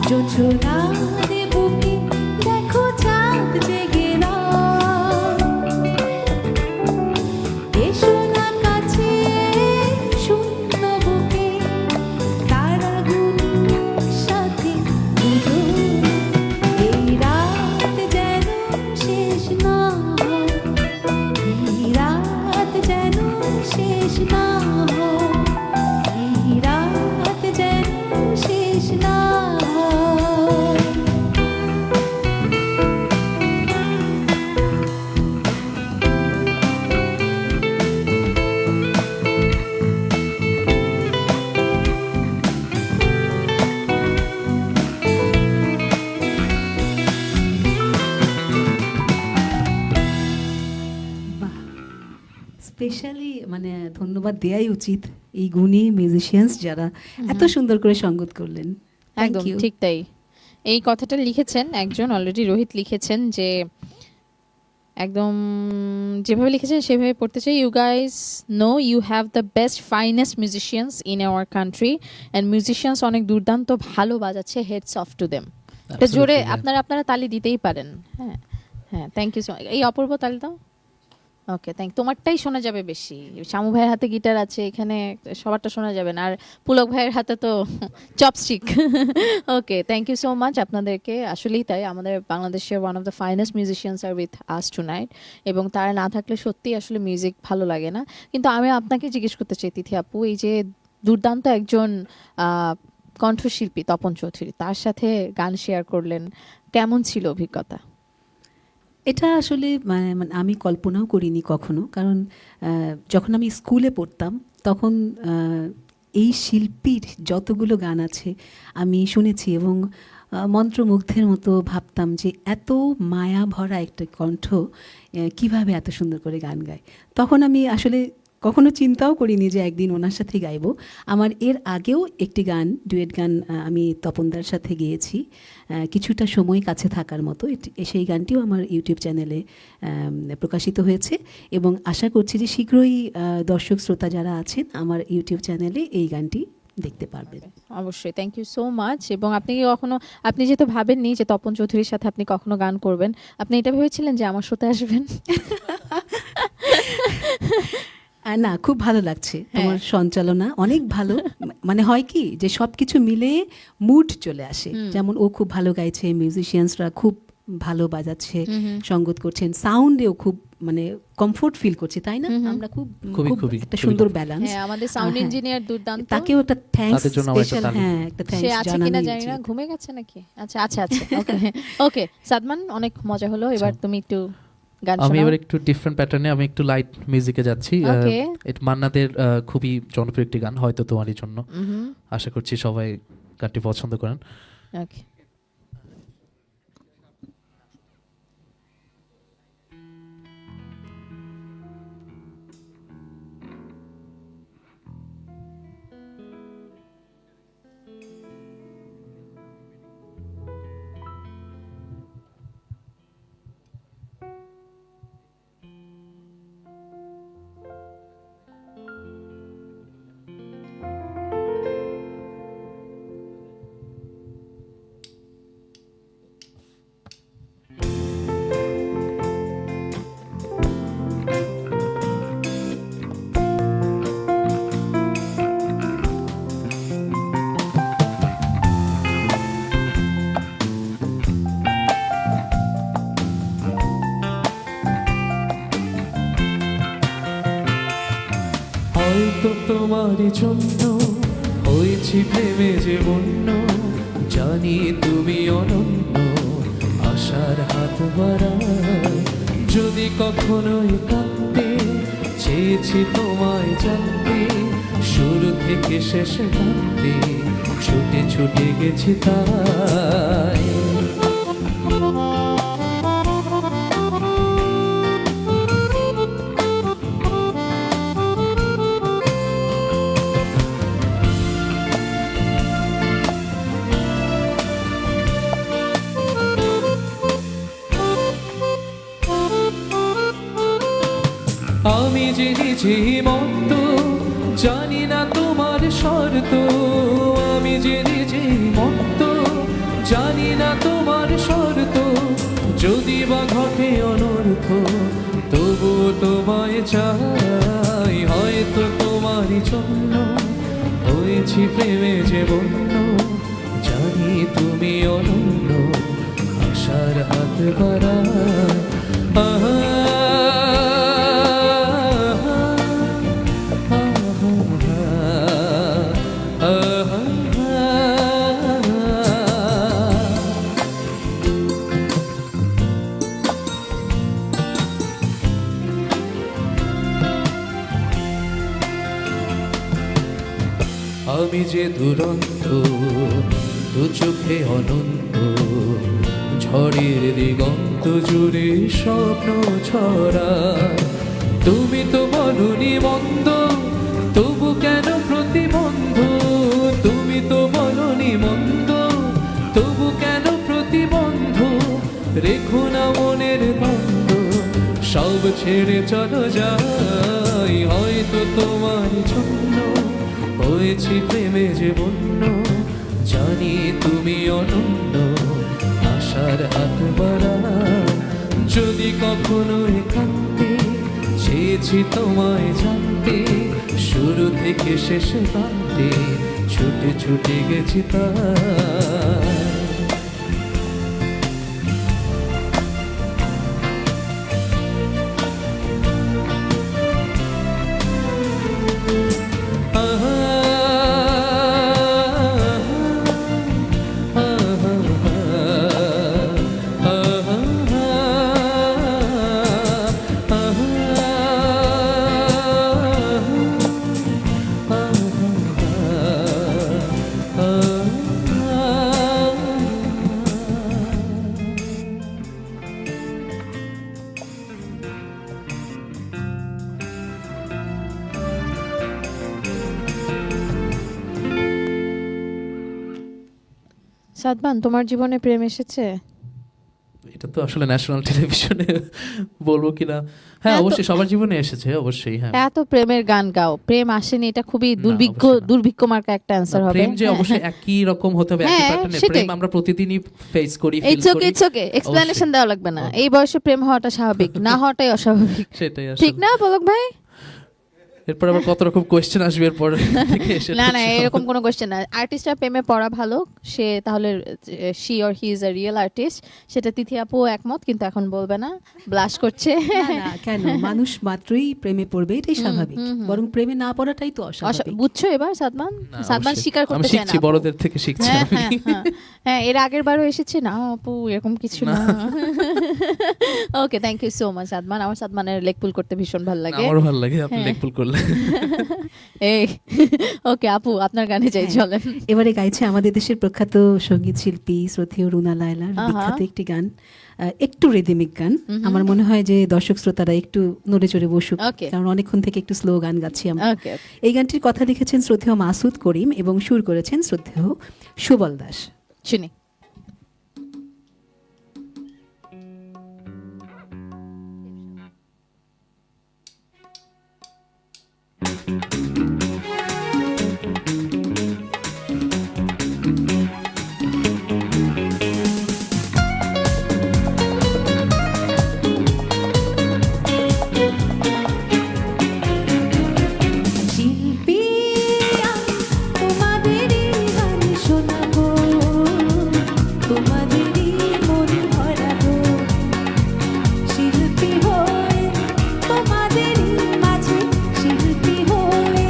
জোছনার বুকে দেখো চাঁদ জেগে রয়। এসো না কাছে শূন্য বুকে, তারা গুনি একসাথে দুজন। এই রাত যেন শেষ না হয়। এই রাত যেন শেষ না হয়। এই রাত যেন শেষ না হয়। স্পেশালি মানে ধন্যবাদ দেয়াই উচিত এই গুণী মিউজিশিয়ানস যারা এত সুন্দর করে সঙ্গত করলেন। Thank একদম you. ঠিক তাই। এই কথাটা লিখেছেন একজন অলরেডি, রোহিত লিখেছেন যে একদম যেভাবে লিখেছেন সেভাবে পড়তে চাই। You guys know you have the best finest musicians in our country and musicians অনেক দুর্দান্ত ভালো বাজাচ্ছে, হেডস অফ টু দেম। এটা জোরে আপনারা তালি দিতেই পারেন। হ্যাঁ হ্যাঁ, থ্যাংক ইউ সো মাচ। এই অপূর্ব তালি দাও। ওকে, থ্যাংক। তোমারটাই শোনা যাবে বেশি। শামু ভাইয়ের হাতে গিটার আছে, এখানে সবারটা শোনা যাবে না। আর পুলক ভাইয়ের হাতে তো chopstick. Okay, thank you so much আপনাদেরকে। আসলেই তাই, আমাদের বাংলাদেশের one of the finest musicians are with us tonight, এবং তারা না থাকলে সত্যিই আসলে মিউজিক ভালো লাগে না। কিন্তু আমি আপনাকে জিজ্ঞেস করতে চাই তিথি আপু, এই যে দুর্দান্ত একজন কণ্ঠশিল্পী তপন চৌধুরী, তার সাথে গান শেয়ার করলেন, কেমন ছিল অভিজ্ঞতা? এটা আসলে মানে আমি কল্পনাও করিনি কখনো, কারণ যখন আমি স্কুলে পড়তাম তখন এই শিল্পীর যতগুলো গান আছে আমি শুনেছি এবং মন্ত্রমুগ্ধের মতো ভাবতাম যে এত মায়া ভরা একটা কণ্ঠ কিভাবে এত সুন্দর করে গান গায়। তখন আমি আসলে কখনো চিন্তাও করিনি যে একদিন ওনার সাথে গাইবো। আমার এর আগেও একটি গান, ডুয়েট গান আমি তপনদার সাথে গেয়েছি, কিছুটা সময় কাছে থাকার মতো। সেই গানটিও আমার ইউটিউব চ্যানেলে প্রকাশিত হয়েছে এবং আশা করছি যে শীঘ্রই দর্শক শ্রোতা যারা আছেন আমার ইউটিউব চ্যানেলে এই গানটি দেখতে পারবেন। অবশ্যই, থ্যাংক ইউ সো মাচ। এবং আপনি কি কখনো, আপনি যেহেতু ভাবেননি যে তপন চৌধুরীর সাথে আপনি কখনো গান করবেন, আপনি এটা ভেবেছিলেন যে আমার সাথে আসবেন? না, খুব ভালো লাগছে তোমার সঞ্চালনা, অনেক ভালো। মানে হয় কি যে সবকিছু মিলে মুড চলে আসে। যেমন ও খুব ভালো গাইছে, মিউজিশিয়ানসরা খুব ভালো বাজাচ্ছে, সঙ্গত করছেন, সাউন্ডেও খুব মানে কমফোর্ট ফিল করছে, তাই না? আমরা খুব একটা সুন্দর ব্যালেন্স। হ্যাঁ, আমাদের সাউন্ড ইঞ্জিনিয়ার দুর্দান্ত, তাকেও একটা থ্যাঙ্কস স্পেশাল। হ্যাঁ, একটা থ্যাঙ্কস সে আছে কিনা জানি না, ঘুমিয়ে গেছে নাকি? আচ্ছা আচ্ছা আচ্ছা, ওকে ওকে। সাদমান, অনেক মজা হলো। এবার তুমি একটু গান শোনাও। আমি এবার একটু ডিফারেন্ট প্যাটার্নে, আমি একটু লাইট মিউজিকে যাচ্ছি। এটা মান্নাদের খুবই জনপ্রিয় একটি গান, হয়তো তোমারই জন্য। আশা করছি সবাই গানটি পছন্দ করেন। ওকে। হয়তো তোমার জন্য হয়েছি প্রেমে যে বন্য, জানি তুমি অনন্য আশার হাত বাড়ায়। যদি কখনো কাঁদতে চেয়েছি তোমায় জানতে, শুরু থেকে শেষ কাঁদতে ছুটে ছুটে গেছি তাই। আমি যে নিজে মন্দ জানি না তোমার শর্ত, আমি যে নিজে মন্দ জানি না তোমার শর্ত। যদি বা ঘটে অনর্থ তবু তোমায় চাই, হয়তো তোমার জন্য হয়েছি প্রেমে যে বন্য, জানি তুমি অনন্য আশার হাত বাড়ায়। আহা আমি যে দুরন্ত দু চোখে অনন্ত, ঝড়ের দিগন্ত জুড়ে স্বপ্ন ছড়া। তুমি তো বলনি মন্দ তবু কেন প্রতিবন্ধ, তুমি তো বলনি মন্দ তবু কেন প্রতিবন্ধ। রেখো না মনের দ্বন্দ্ব, সব ছেড়ে চলো যাই, হয়তো তোমার জন্য হয়েছি প্রেমে যে বন্য, জানি তুমি অনন্য আশার হাত বাড়ায়। যদি কখনো কাঁদতে চেয়েছি তোমায় জানতে, শুরু থেকে শেষ কাঁদতে ছুটে ছুটে গেছি তাই। সাদমান, তোমার জীবনে প্রেম এসেছে? এটা তো আসলে ন্যাশনাল টেলিভিশনে বলবো কিনা, হ্যাঁ এত- অবশ্যই সবার জীবনে এসেছে, অবশ্যই হ্যাঁ। এত প্রেমের গান গাও, প্রেম আসেনি, এটা খুবই দুর্ভিক্ষ অবশ্যই না। দুর্ভিক্ষ মার্কা একটা অ্যান্সার না, হবে। প্রেম যে অবশ্যই একই রকম হতে হবে, একই হ্যাঁ, প্যাটার্নে সেটাই। প্রেম আমরা প্রতিদিনই ফেস করি, ফিল ইটস ওকে, করি। ইটস ওকে, এক্সপ্লেনেশন অবশ্যই। দেওয়া লাগবে না। এই বয়সে প্রেম হওয়াটা স্বাভাবিক, না হওয়াটাই অস্বাভাবিক। সেটাই আসলে। ঠিক না পলক ভাই? এরপর আবার কত রকম কোয়েশ্চেন আসবে এরপর থেকে এসে না না, এরকম কোনো কোশ্চেন না। আর্টিস্টরা প্রেমে পড়া ভালো, সে তাহলে she or he is a real artist, সেটা তিথি আপু একমত, কিন্তু এখন বলবে না, ব্লাশ করছে। না, না, কেন মানুষ মাত্রই প্রেমে পড়বে, এটাই স্বাভাবিক। বরং প্রেমে না পড়াটাই তো অস্বাভাবিক। বুঝছো এবার সাদমান? না, সাদমান অবশ্যই। স্বীকার আমি করতে চায় না শিখছি, আপু। বড়দের থেকে শিখছি হ্যাঁ আমি। হ্যাঁ হ্যাঁ হ্যাঁ, এর আগের বারও এসেছে না আপু, এরকম কিছু না। Okay, thank you so much Sadman. আমার সাদমানের লেগ পুল করতে ভীষণ ভালো না, লাগে। আমারও ভালো লাগে আপনি হ্যাঁ। লেগ পুল করলে। এই ওকে আপু, আপনার গানে যাই, হ্যাঁ। চলেন। এবারে গাইছে আমাদের দেশের প্রখ্যাত সঙ্গীত শিল্পী শ্রদ্ধেয় রুনা লায়লার আহা। বিখ্যাত একটি গান, একটু রেদিমিক গান। আমার মনে হয় যে দর্শক শ্রোতারা একটু নড়ে চড়ে বসুক, Okay. কারণ অনেকক্ষণ থেকে একটু স্লো গান গাচ্ছি আমরা। ওকে এই গানটির কথা লিখেছেন শ্রদ্ধেয় মাসুদ করিম এবং সুর করেছেন শ্রদ্ধেয় সুবল দাস। শুনি। শিল্পী আমি তোমাদেরই গান শোনাবো, তোমাদেরই মন ভরাবো। শিল্পী হয়ে তোমাদেরই মাঝে, শিল্পী হয়ে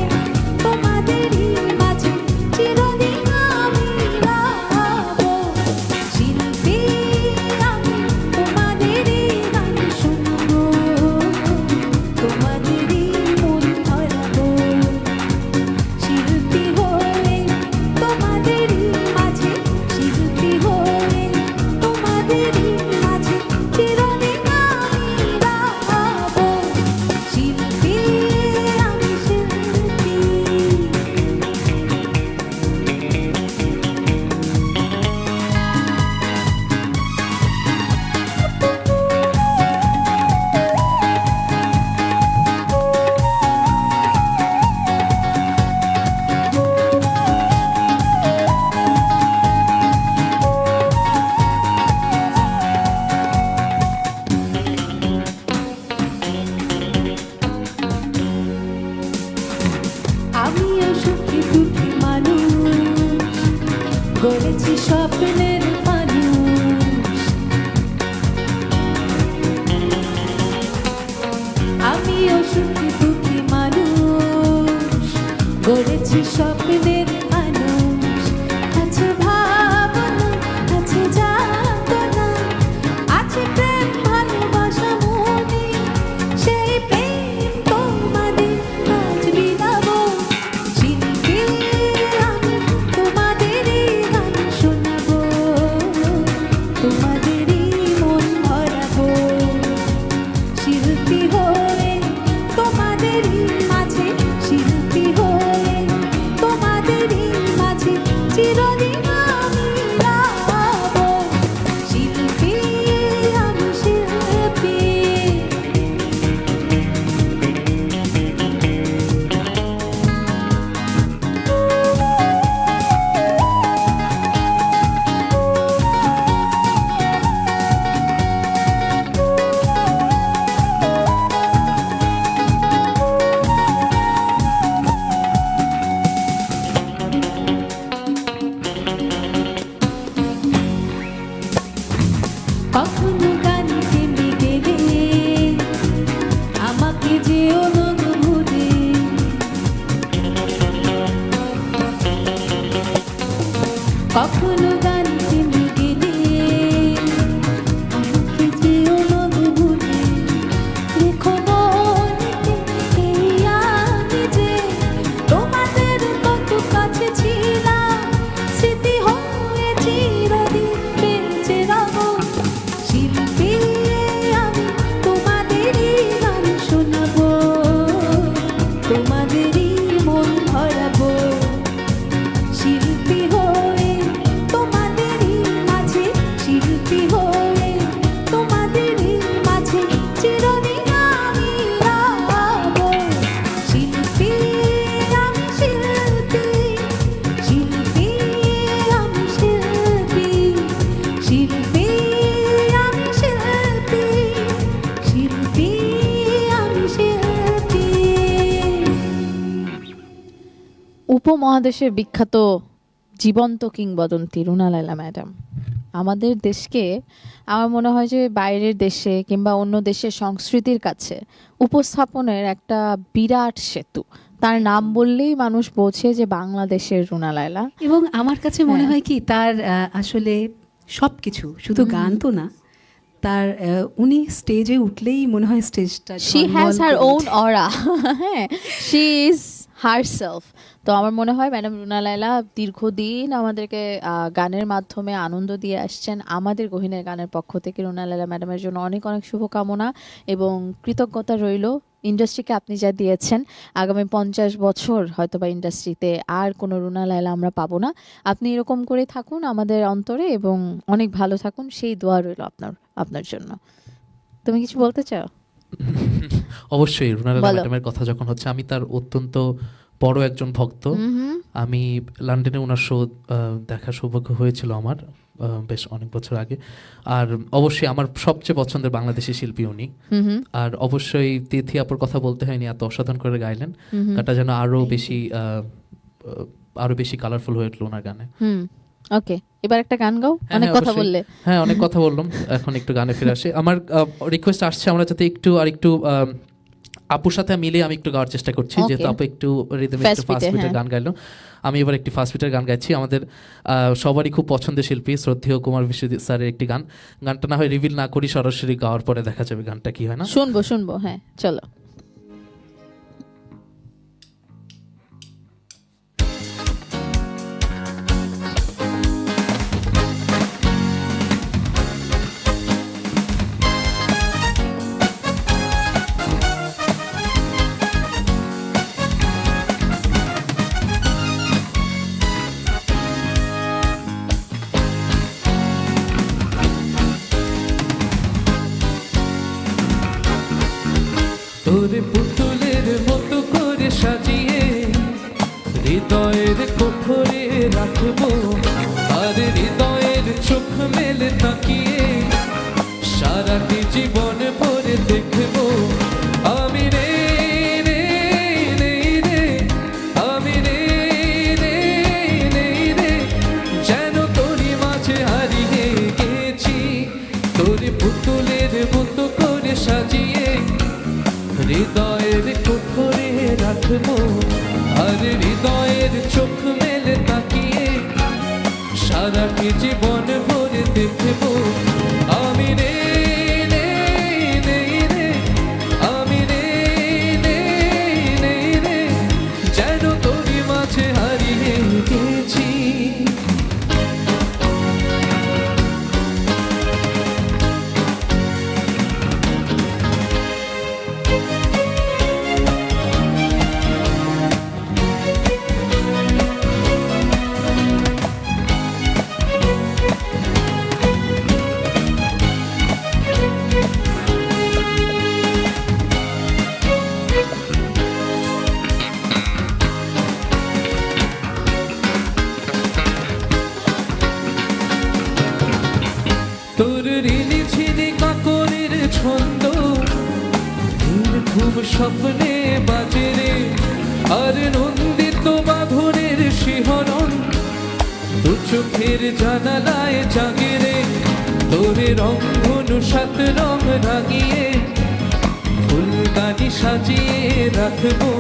আছে স্বপ্নের মানুষ, আছে ভাবনা, আছে যাতনা, আছে প্রেম ভালোবাসা মনে, সেই প্রেম তোমাদের আজ বিলাবো। শিল্পী আমি তোমাদেরই গান শোনাবো, তোমাদেরই মন ভরাবো। শিল্পী হয়ে তোমাদেরই মাঝে, শিল্পী হয়ে তোমাদেরই মাঝে চিরদিন আমি গাবো। শিল্পী আমি শিল্পী। কখনো গান থেমে গেলে আমাকে যেও না গো ভুলে। কখনো গান থেমে গেলে আমাকে যেও না গো ভুলে। রেখো মনেতে এই আমি যে তোমাদের কত কাছে ছিলাম, স্মৃতি হয়ে চিরদিন বেঁচে রবো। শিল্পী আমি তোমাদেরই গান শোনাবো, তোমাদেরই মন ভরাবো। শিল্পী হয়ে তোমাদেরই মাঝে, শিল্পী হয়ে তোমাদেরই মাঝে চিরদিন আমি রবো। শিল্পী আমি শিল্পী, শিল্পী আমি শিল্পী, শিল্পী আমি শিল্পী, শিল্পী আমি শিল্পী। উপমহাদেশের বিখ্যাত জীবন্ত কিংবদন্তি রুনা লায়লা ম্যাডাম আমাদের দেশকে, আমার মনে হয় যে বাইরের দেশে কিংবা অন্য দেশের সংস্কৃতির কাছে উপস্থাপনের একটা বিরাট সেতু। তার নাম বললেই মানুষ বোঝে যে বাংলাদেশের রুনা লায়লা। এবং আমার কাছে মনে হ্যাঁ। হয় কি তার আসলে সবকিছু, শুধু গান তো না, তার উনি স্টেজে উঠলেই মনে হয় স্টেজটা শি হ্যাজ হার ওন অরা। হ্যাঁ, শি ইজ হারসেলফ। তো আমার মনে হয় ম্যাডাম রুনা লায়লা দীর্ঘদিন আমাদেরকে গানের মাধ্যমে আনন্দ দিয়ে আসছেন। আমাদের গহিনের গানের পক্ষ থেকে রুনা লায়লা ম্যাডামের জন্য অনেক অনেক শুভকামনা এবং কৃতজ্ঞতা রইল। ইন্ডাস্ট্রিকে আপনি যা দিয়েছেন, আগামী 50 বছর হয়তোবা ইন্ডাস্ট্রিতে আর কোনো রুনা লায়লা আমরা পাবো না। আপনি এরকম করে থাকুন আমাদের অন্তরে এবং অনেক ভালো থাকুন, সেই দোয়া রইল আপনার জন্য। তুমি কিছু বলতে চাও? অবশ্যই রুনা লায়লা বলো। ম্যাডামের কথা যখন হচ্ছে, আমি তার অত্যন্ত বড় একজন ভক্ত। আমি লন্ডনে ওনার শো দেখার সৌভাগ্য হয়েছিল আমার বেশ অনেক বছর আগে। আর অবশ্যই আমার সবচেয়ে পছন্দের বাংলাদেশি শিল্পী উনি। আর অবশ্যই তিথি আপুর কথা বলতে হয়নি, এত অসাধারণ করে গাইলেন। গানটা যেন আরো বেশি কালারফুল হয়ে উঠলো ওনার গানে। ওকে, এবার একটা গান গাও। অনেক কথা অবশ্যই। বললে। হ্যাঁ, অনেক কথা বললাম, এখন একটু গানে ফিরে আসে। আমার রিকোয়েস্ট আসছে আমরা যাতে একটু আপুর সাথে মিলে আমি একটু গাওয়ার চেষ্টা করছি, Okay. যেহেতু আপু একটু রিদমে Fast একটু ফাস্ট beat-এ, বিটের হ্যাঁ। গান গাইলো। আমি এবার একটি ফাস্ট বিটের গান গাইছি। আমাদের সবারই খুব পছন্দের শিল্পী শ্রদ্ধেয় কুমার বিশ্বজিৎ স্যারের একটি গানটা না হয় রিভিল না করি, সরাসরি গাওয়ার পরে দেখা যাবে গানটা কি হয় না। শুনবো। হ্যাঁ, চলো। তোরে পুতুলের মতো করে সাজিয়ে হৃদয়ের কোঠরে রাখবো, আর হৃদয়ের চোখ মেলে তাকিয়ে সারাটি জীবন ভরে দেখবো। আমি রে রে নেই রে, আমি রে রে নেই রে, যেন তোরই মাঝে হারিয়ে গেছি। তোরে পুতুলের মতো করে সাজিয়ে হৃদয়ের কোঠরে রাখবো, আর হৃদয়ের ঘুম স্বপ্নে বাজে রে, আর নন্দিত বাঁধনের শিহরণ দু চোখের জানালায় জাগে রে। তোরে রংধনু সাত রং রাঙিয়ে ফুলদানি সাজিয়ে রাখবো,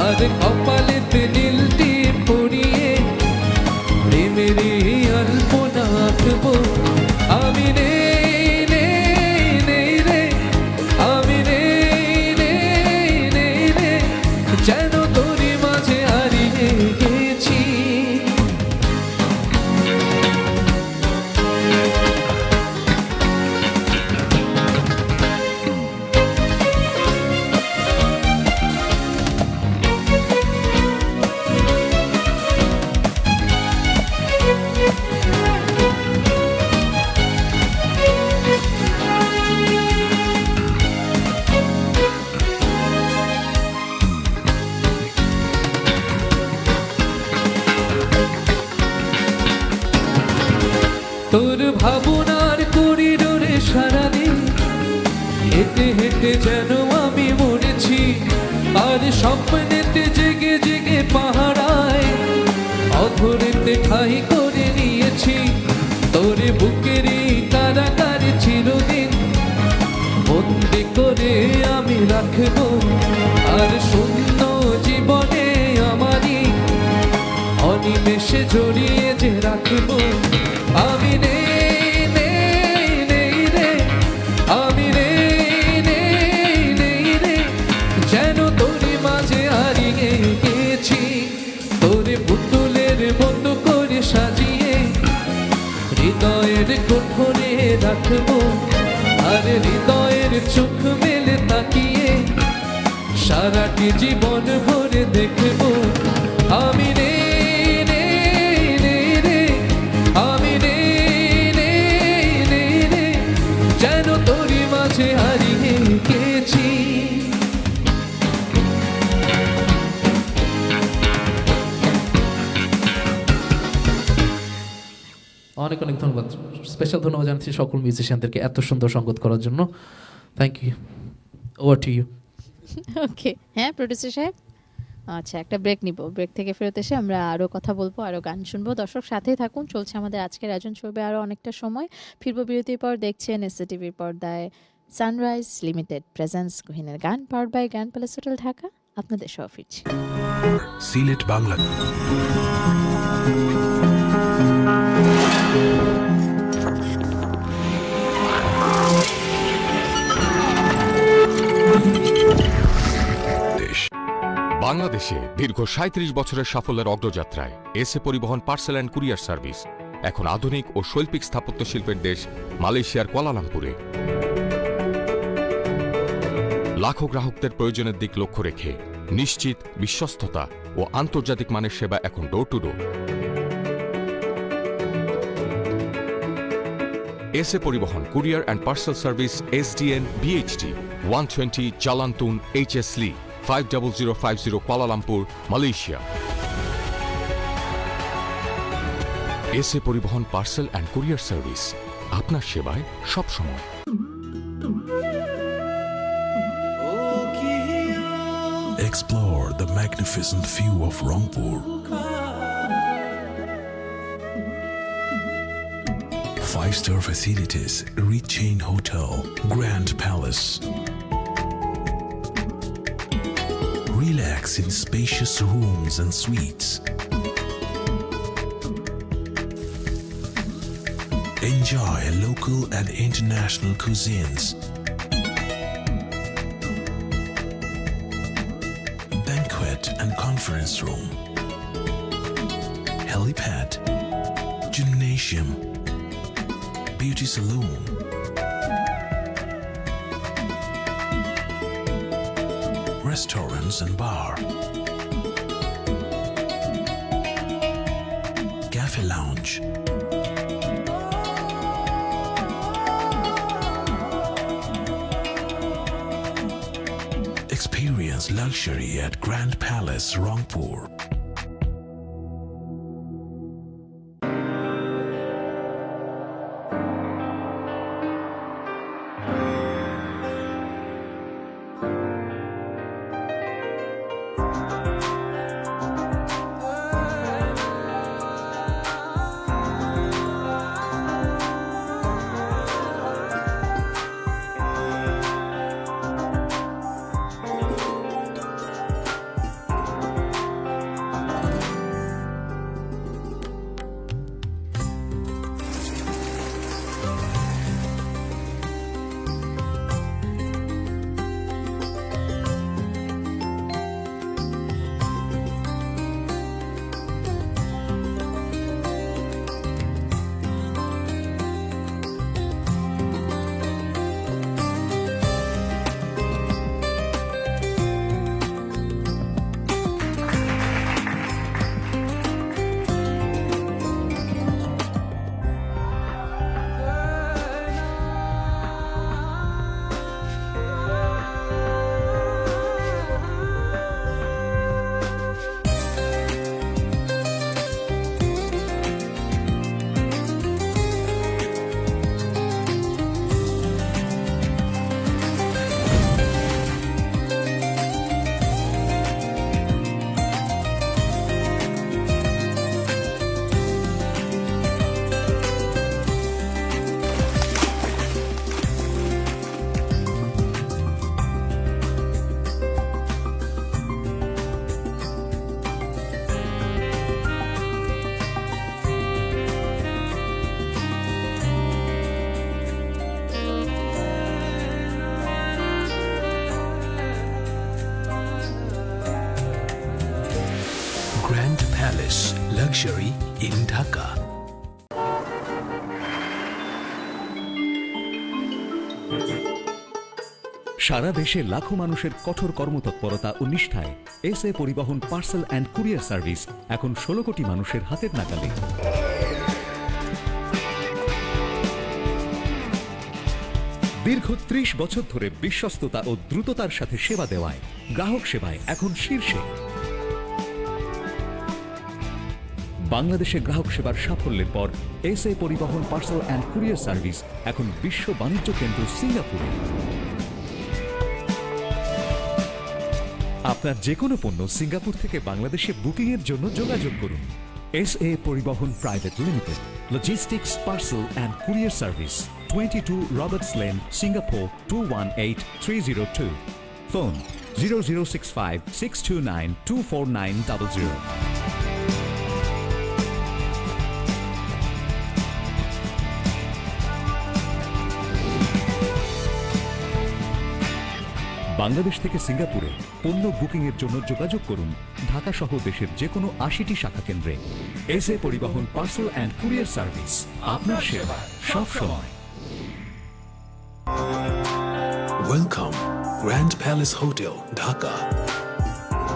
আর কপালেতে নীলটি পরিয়ে প্রেমের আলপনা আঁকবো। আমি রে রে রে রে, আমি রে রে রে রে, যেন তোরে মাঝে হারিয়ে গেছি। তোর ভাবনার করিডোরে সারাদিন হেঁটে হেঁটে যেন আমি মরেছি, আর স্বপ্নেতে জেগে জেগে পাহারায় অধরেতে ঠাই করে নিয়েছি। তোর বুকেরই কারাগার চিরদিন বন্দি করে আমি রাখবো, আর শূন্য জীবনে আমারই অনিমেষে জড়িয়ে যে রাখবো। আমি রে রে রে রে, আমি রে রে রে রে, যেন তোরে মাঝে হারিয়ে গেছি। তোরে পুতুলের মতো করে সাজিয়ে হৃদয়ের কোঠরে রাখবো, আর হৃদয়ের চোখ মেলে তাকিয়ে সারাটি জীবন ভরে দেখবো। আমি রে রে রে রে, আমি রে রে রে রে, যেন তোরে মাঝে হারিয়ে গেছি। অনেক অনেক ধন্যবাদ, স্পেশাল ধন্যবাদ জানাচ্ছি সকল মিউজিশিয়ানদেরকে এত সুন্দর সঙ্গত করার জন্য। Thank you, over to you. Okay, হ্যাঁ প্রোডিউসার সাহেব। আচ্ছা, একটা ব্রেক নিব, ব্রেক থেকে ফেরত এসে আমরা আরও কথা বলবো, আরও গান শুনবো। দর্শক সাথেই থাকুন, চলছে আমাদের আজকের আয়োজন, চলবে আরও অনেকটা সময়। ফিরবো বিরতির পর, দেখছেন এসএটিভির পর্দায় সানরাইজ লিমিটেড প্রেজেন্স গহিনের গান, powered by grand palace hotel Dhaka. আপনাদের সহ ফিরছি। সিলেট বাংলা বাংলাদেশে দীর্ঘ ৩৭ বছরের সাফল্যের অগ্রযাত্রায় SA Paribahan parcel and courier service এখন আধুনিক ও শৈল্পিক স্থাপত্য শিল্পের দেশ মালয়েশিয়ার কুয়ালালামপুরে। লাখো গ্রাহকদের প্রয়োজনের দিক লক্ষ্য রেখে নিশ্চিত, বিশ্বস্ততা ও আন্তর্জাতিক মানের সেবা এখন ডোর টু ডোর। এসএ পরিবহন courier and parcel service SDN BHT 120 জালান্তুন HS Lee 50050 Kuala Lumpur, Malaysia. SA Paribahan parcel and courier service, আপনার সেবায় সবসময়। Explore the magnificent view of Rangpur. 5-star facilities, Reed Chain Hotel, Grand Palace. Relax in spacious rooms and suites. Enjoy local and international cuisines. Banquet and conference room. Helipad. Gymnasium. Beauty salon. Restaurants and bar. Cafe lounge. Experience luxury at Grand Palace, Rangpur. Palace, luxury in Dhaka. সারা দেশে লাখো মানুষের কঠোর কর্মতৎপরতা ও নিষ্ঠায় SA Paribahan parcel and courier service এখন 16 কোটি মানুষের হাতের নাগালে। দীর্ঘ 30 বছর ধরে বিশ্বস্ততা ও দ্রুততার সাথে সেবা দেওয়ায় গ্রাহক সেবায় এখন শীর্ষে। বাংলাদেশে গ্রাহক সেবার সাফল্যের পর SA Paribahan parcel and courier service এখন বিশ্ব বাণিজ্য কেন্দ্র সিঙ্গাপুরে। আপনার যে কোনো পণ্য সিঙ্গাপুর থেকে বাংলাদেশে বুকিং এর জন্য যোগাযোগ করুন। এসএ পরিবহন private limited, logistics parcel and courier service, 22 Roberts lane, Singapore 218302। Phone 0065 629 24900। Bangladesh থেকে সিঙ্গাপুরে পণ্য বুকিং এর জন্য যোগাযোগ করুন ঢাকা সহ দেশের যে কোনো 80টি শাখা কেন্দ্রে। SA Paribahan parcel and courier service, আপনার সেবা সব সময়। Welcome, Grand Palace Hotel, Dhaka.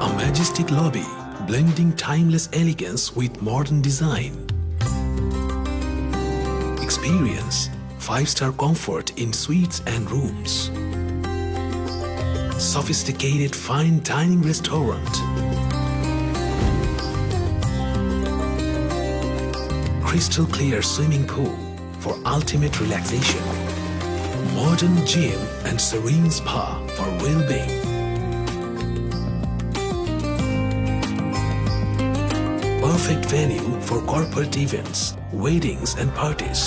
A majestic lobby blending timeless elegance with modern design. Experience 5-star comfort in suites and rooms. Sophisticated fine dining restaurant. Crystal clear swimming pool for ultimate relaxation. Modern gym and serene spa for well-being. Perfect venue for corporate events, weddings and parties.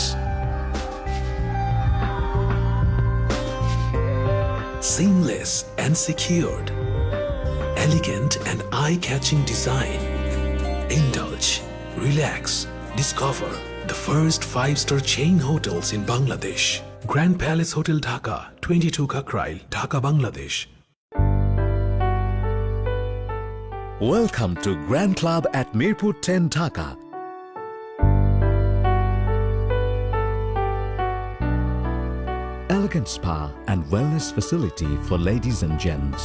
Seamless and secured. Elegant and eye-catching design. Indulge, relax, discover the first 5-star chain hotels in Bangladesh. Grand Palace Hotel Dhaka, 22 Kakrail, Dhaka, Bangladesh. Welcome to Grand Club at Mirpur 10 Dhaka. Elegant spa and wellness facility for ladies and gents.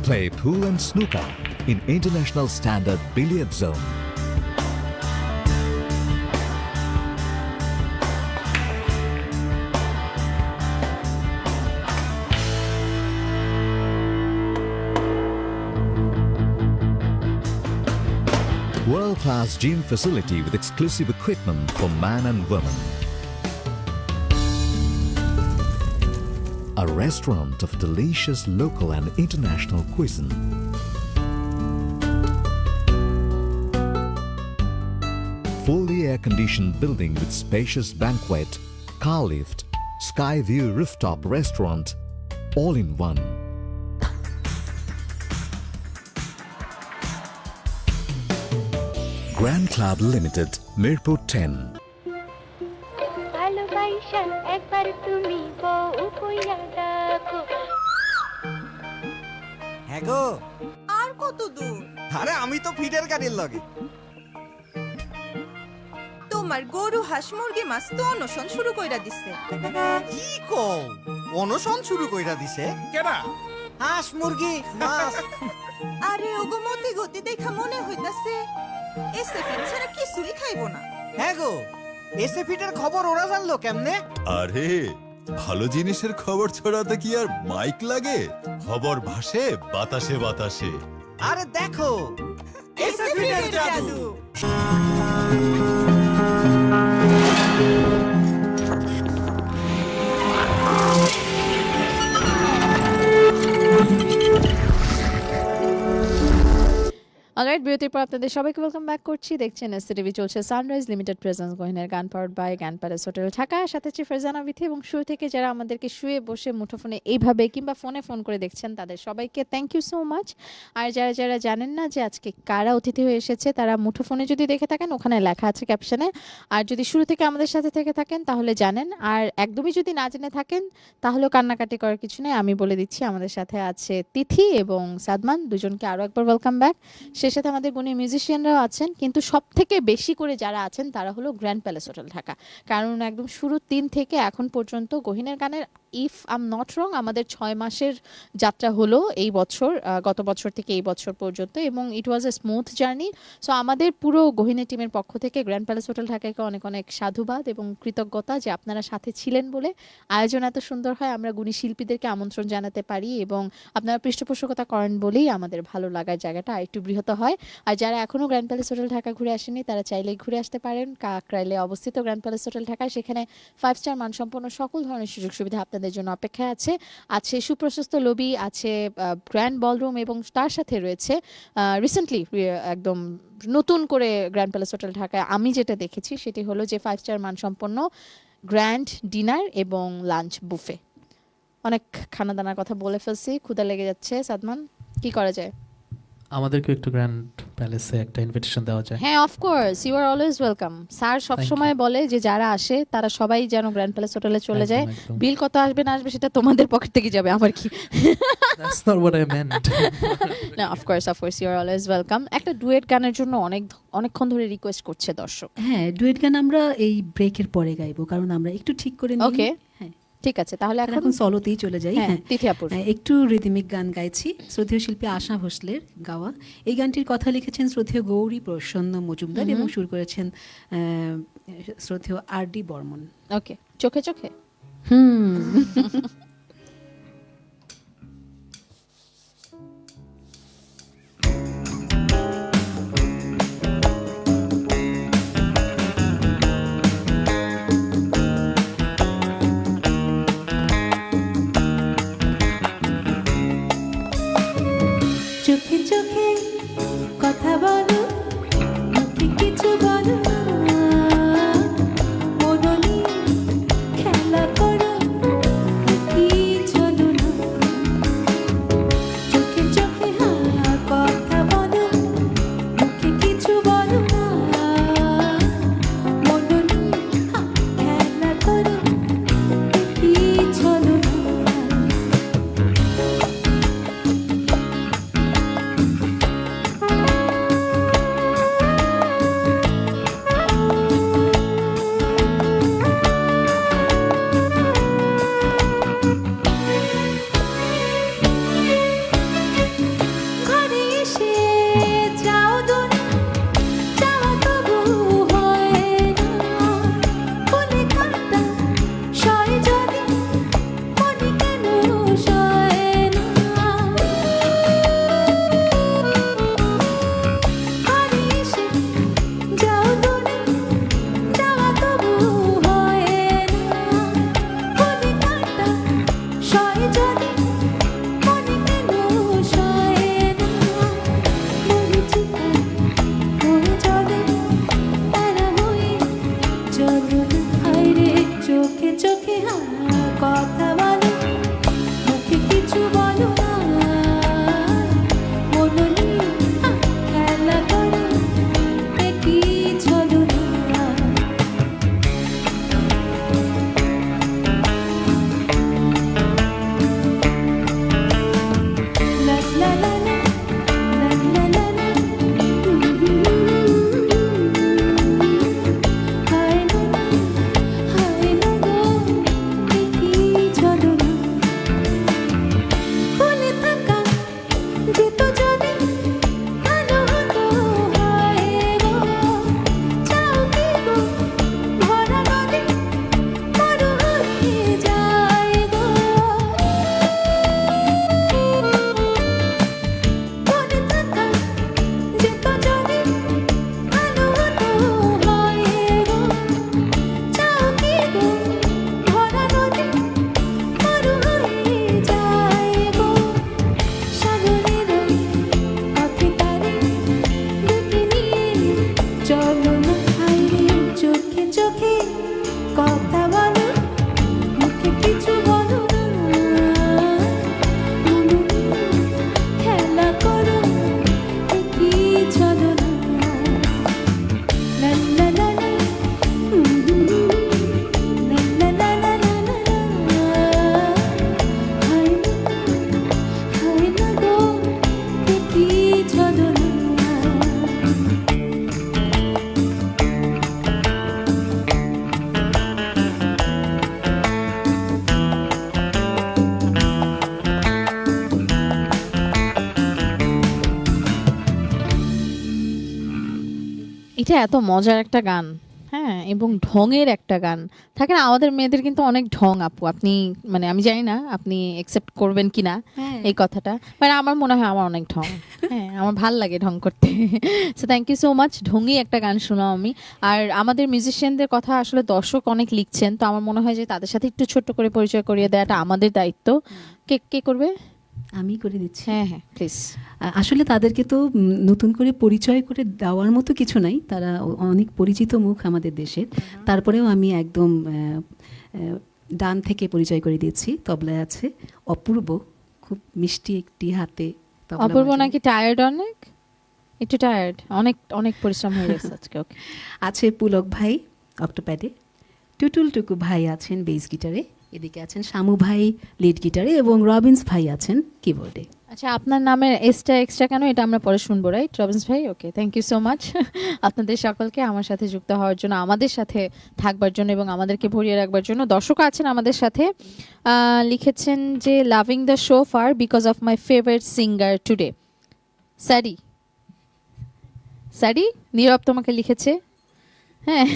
Play pool and snooker in international standard billiard zone. World-class gym facility with exclusive equipment for man and women. A restaurant of delicious local and international cuisine. Fully air-conditioned building with spacious banquet, car lift, sky view rooftop restaurant, all in one. Grand Club Limited, Mirpur 10. ভালোবাসা একবার তুমি বউ কইয়া ডাকো। হ্যাঁ গো, আর কত দূর? আরে আমি তো ফিডের গাড়ির লগে। তোমার গরু হাঁস মুরগি মাছ তো অনশন শুরু কইরা দিছে। কি কও? অনশন শুরু কইরা দিছে কেডা? হাঁস মুরগি মাছ। আরে ওগো মতি গতি দেখা মনে হইতাছে এসএফিড ছাড়া কিছুই খাইবো না। হ্যাঁ গো, এসএফিডের খবর ওরা জানলো কেমনে? আরে ভালো জিনিসের খবর ছড়াতে কি আর মাইক লাগে? খবর ভাসে বাতাসে বাতাসে। আরে দেখো, এসএফিডের জাদু। অলরাইট অলরাইট, বিরতির পর আপনাদের সবাইকে ওয়েলকাম ব্যাক করছি। দেখছেন এসটিভি, চলছে সানরাইজ লিমিটেড প্রেজেন্স গহিনের গান পাওয়ার্ড বাই গান প্যালেস হোটেল ঢাকা। সাথে আছি ফারজানা বিথি, এবং শুরু থেকে যারা আমাদেরকে শুয়ে বসে মুঠোফোনে এইভাবে কিংবা ফোনে ফোন করে দেখছেন তাদের সবাইকে থ্যাংক ইউ সো মাচ। আর যারা যারা জানেন না যে আজকে কারা অতিথি হয়ে এসেছে, তারা মুঠোফোনে যদি দেখে থাকেন ওখানে লেখা আছে ক্যাপশনে, আর যদি শুরু থেকে আমাদের সাথে থেকে থাকেন তাহলে জানেন, আর একদমই যদি না জেনে থাকেন তাহলেও কান্নাকাটি করার কিছু নেই। আমি বলে দিচ্ছি আমাদের সাথে আছে তিথি এবং সাদমান, দুজনকে আরও একবার ওয়েলকাম ব্যাক। সে সাথে আমাদের গুণী মিউজিশিয়ানরাও আছেন, কিন্তু সব থেকে বেশি করে যারা আছেন তারা হলো গ্র্যান্ড প্যালেস হোটেল ঢাকা। কারণ একদম শুরু 3 থেকে এখন পর্যন্ত গহিনের গানের, if I am not wrong, আমাদের 6 মাসের যাত্রা হলো এই বছর, গত বছর থেকে এই বছর পর্যন্ত, এবং ইট ওয়াজ এ স্মুথ জার্নি। সো আমাদের পুরো গহিনে টিমের পক্ষ থেকে গ্র্যান্ড প্যালেস হোটেল ঢাকাকে অনেক অনেক সাধুবাদ এবং কৃতজ্ঞতা যে আপনারা সাথে ছিলেন বলে আয়োজন এত সুন্দর হয়, আমরা গুণী শিল্পীদেরকে আমন্ত্রণ জানাতে পারি এবং আপনারা পৃষ্ঠপোষকতা করেন বলেই আমাদের ভালো লাগার জায়গাটা আরেকটু বৃহৎ হয়। আর যারা এখনও গ্র্যান্ড প্যালেস হোটেল ঢাকা ঘুরে আসেনি তারা চাইলেই ঘুরে আসতে পারেন। কাকরাইলে অবস্থিত গ্র্যান্ড প্যালেস হোটেল ঢাকায়, সেখানে 5 স্টার মানসম্পন্ন সকল ধরনের সুযোগ সুবিধা আপনাদের জন্য অপেক্ষায় আছে। আছে সুপ্রশস্ত লবি, আছে গ্র্যান্ড বলরুম, এবং তার সাথে রয়েছে রিসেন্টলি একদম নতুন করে গ্র্যান্ড প্যালেস হোটেল ঢাকায় আমি যেটা দেখেছি সেটি হলো যে 5 স্টার মানসম্পন্ন গ্র্যান্ড ডিনার এবং লাঞ্চ বুফে। অনেক খানা দানার কথা বলে ফেলছি, ক্ষুধা লেগে যাচ্ছে। সাদমান, কি করা যায়? আমাদেরকে একটু গ্র্যান্ড প্যালেসে একটা ইনভিটেশন দেওয়া যায়। হ্যাঁ, of course, you are always welcome. Sir সবসময় বলে যে যারা আসে তারা সবাই যেন গ্র্যান্ড প্যালেস হোটেলে চলে যায়। বিল কত আসবে না আসবে সেটা তোমাদের পকেট থেকে যাবে, আমার কি। That's not what I meant. না, of course you are always welcome. একটা ডুয়েট গানের জন্য অনেকক্ষণ ধরে রিকোয়েস্ট করছে দর্শক। হ্যাঁ, ডুয়েট গান আমরা এই ব্রেকের পরে গাইবো, কারণ আমরা একটু ঠিক করে নিই। ওকে, হ্যাঁ, ঠিক আছে, তাহলে এখন সলোতেই চলে যাই। হ্যাঁ, তিথি আপুর একটু রিদমিক গান গাইছি, শ্রদ্ধেয় শিল্পী আশা ভোসলের গাওয়া। এই গানটির কথা লিখেছেন শ্রদ্ধেয় গৌরী প্রসন্ন মজুমদার এবং সুর করেছেন শ্রদ্ধেয় R.D. বর্মন। ওকে, চোখে চোখে। চোখে চোখে কথা বলো, মুখে কিছু বলো না, মননে খেলা করো, কি চলো না। চোখে চোখে কথা বলো, মুখে কিছু বলো না, মননে খেলা করো, কি চলো না। এটা এত মজার একটা গান, হ্যাঁ, এবং ঢঙের একটা গান। থাকে না আমাদের মেয়েদের কিন্তু অনেক ঢং আপু, আপনি মানে আমি জানি না আপনি একসেপ্ট করবেন কিনা হ্যাঁ। এই কথাটা, মানে আমার মনে হয় আমার অনেক ঢং, হ্যাঁ আমার ভাল লাগে ঢং করতে। So thank you so much, ঢঙই একটা গান শোনাও আমি। আর আমাদের মিউজিশিয়ানদের কথা আসলে দর্শক অনেক লিখছেন, তো আমার মনে হয় যে তাদের সাথে একটু ছোট্ট করে পরিচয় করিয়ে দেওয়াটা আমাদের দায়িত্ব। কে কে করবে? আমি করে দিচ্ছি। হ্যাঁ হ্যাঁ প্লিজ। আসলে তাদেরকে তো নতুন করে পরিচয় করে দেওয়ার মতো কিছু নাই, তারা অনেক পরিচিত মুখ আমাদের দেশের। তারপরেও আমি একদম ডান থেকে পরিচয় করে দিয়েছি। তবলায় আছে অপূর্ব, খুব মিষ্টি একটি হাতে তবলা অপূর্ব বাজায়। নাকি টায়ার্ড? অনেক একটু টায়ার্ড, অনেক অনেক পরিশ্রম হয়ে গেছে আজকে। ওকে। আছে পুলক ভাই অক্টোপ্যাডে, টুটুল টুকু ভাই আছেন বেস গিটারে, এদিকে আছেন শামু ভাই লিড গিটারে, এবং রবিন্স ভাই আছেন কিবোর্ডে। আচ্ছা, আপনার নামের এসটা এক্সট্রা কেন এটা আমরা পরে শুনবো, রাইট রবিন্স ভাই? ওকে, থ্যাংক ইউ সো মাচ আপনাদের সকলকে আমার সাথে যুক্ত হওয়ার জন্য, আমাদের সাথে থাকবার জন্য এবং আমাদেরকে ভরিয়ে রাখবার জন্য। দর্শক আছেন আমাদের সাথে, লিখেছেন যে loving the show far because of my favourite singer today. Sorry sorry Nirob তোমাকে লিখেছে, হ্যাঁ।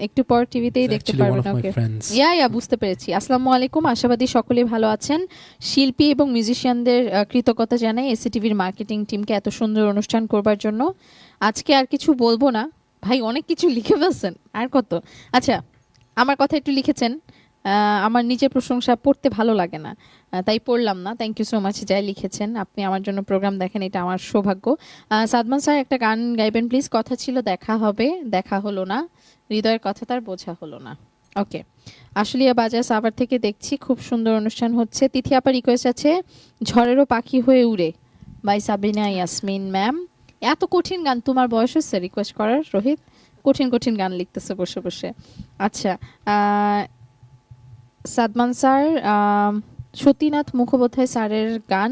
একটু পর টিভিতেই দেখতে Actually one পারবেন। of my okay, friends. ইয়া বুঝতে পেরেছি। আসসালামু আলাইকুম, আশাবাদী সকলে ভালো আছেন। শিল্পী এবং মিউজিশিয়ানদের কৃতজ্ঞতা জানাই এসিটিভির মার্কেটিং টিমকে এত সুন্দর অনুষ্ঠান করবার জন্য। আজকে আর কিছু বলবো না ভাই, অনেক কিছু লিখে ফেলছেন, আর কত। আচ্ছা, আমার কথা একটু লিখেছেন, আমার নিজের প্রশংসা পড়তে ভালো লাগে না, তাই পড়লাম না। থ্যাংক ইউ সো মাচ যাই লিখেছেন, আপনি আমার জন্য প্রোগ্রাম দেখেন, এটা আমার সৌভাগ্য। সাদমান স্যার একটা গান গাইবেন প্লিজ? কথা ছিল দেখা হবে, দেখা হলো না, হৃদয়ের কথা তার বোঝা হলো না। ওকে, আশুলিয়া বাজার সাভার থেকে দেখছি, খুব সুন্দর অনুষ্ঠান হচ্ছে। তিথি আপা রিকোয়েস্ট আছে ঝড়েরও পাখি হয়ে উড়ে বাই সাবিনা ইয়াসমিন ম্যাম। এত কঠিন গান তোমার বয়স হচ্ছে রিকোয়েস্ট করার? রোহিত কঠিন কঠিন গান লিখতেছে বসে বসে। আচ্ছা, সাদমান স্যার, সতীনাথ মুখোপাধ্যায় স্যারের গান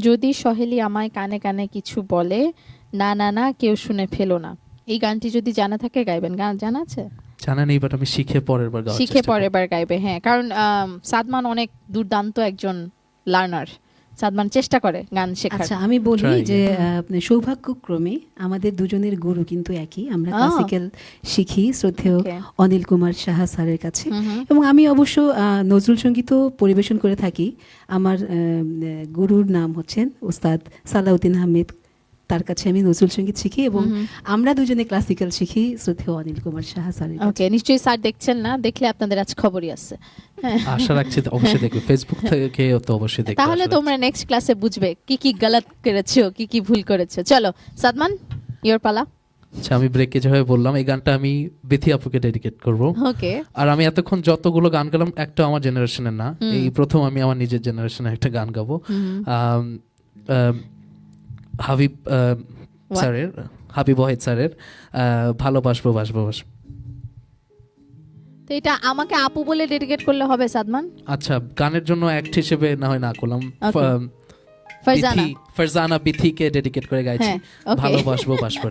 যদি সহেলি আমায় কানে কানে কিছু বলে, না না না কেউ শুনে ফেলো না, এই গানটি যদি জানা থাকে গাইবেন। গান জানা আছে? জানা নেই, বাট আমি শিখে পরের বার গাওয়ার শিখে চেষ্টা পরের করব। বার গাইবে, হ্যাঁ, কারণ সাদমান অনেক দুর্দান্ত একজন লার্নার। সাদমান চেষ্টা করে গান শেখার। আচ্ছা, আমি বলি Try, যে সৌভাগ্যক্রমে আমাদের দুজনের গুরু কিন্তু একই। আমরা Oh. ক্লাসিক্যাল শিখি শ্রদ্ধেয় Okay. অনিল কুমার সাহা স্যারের কাছে, হুম। এবং আমি অবশ্য নজরুল সঙ্গীতও পরিবেশন করে থাকি। আমার গুরুর নাম হচ্ছেন ওস্তাদ সালাউদ্দিন আহমেদ, তার কাছে আমি নজরুল সঙ্গীত শিখি, এবং আমরা দুজনে ক্লাসিক্যাল শিখি শ্রদ্ধেয় অনিল কুমার সাহা স্যারের কাছে। ওকে, নিশ্চয়ই স্যার দেখছেন না, দেখলে আপনাদের আজ খবরই আছে। হ্যাঁ, আশা রাখছি অবশ্যই দেখবে, ফেসবুক থেকে তো অবশ্যই দেখবে। তাহলে আশা তোমরা নেক্সট ক্লাসে বুঝবে কি কি গলত করেছো, কি কি ভুল করেছো। চলো সাদমান, ইওর পালা। আচ্ছা, আমি ব্রেকে যেভাবে বললাম, এই গানটা আমি বিথি আপুকে ডেডিকেট করব। ওকে। আর আমি এতক্ষণ যতগুলো গান গেলাম, একটা আমার জেনারেশনের না, এই প্রথম আমি আমার নিজের জেনারেশনের একটা গান গাবো। হাবিব স্যারের, হাবিব ওয়াহিদ স্যারের ভালোবাসবো বাসবো বাসবো। তো এটা আমাকে আপু বলে ডেডিকেট করলে হবে সাদমান? আচ্ছা, গানের জন্য অ্যাক্ট হিসেবে না হয় না করলাম। Okay. ফারজানা। ফারজানা বিথিকে ডেডিকেট করে গাইছি হ্যাঁ, okay. ভালোবাসবো বাসবো।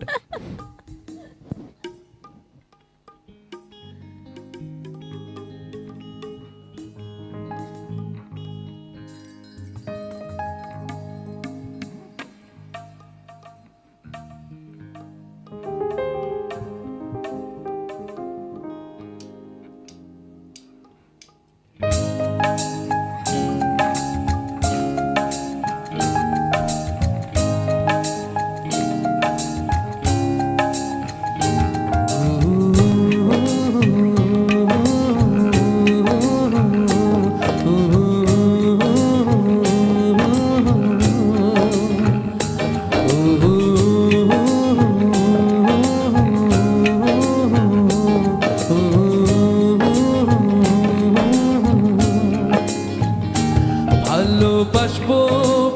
ভালোবাসবো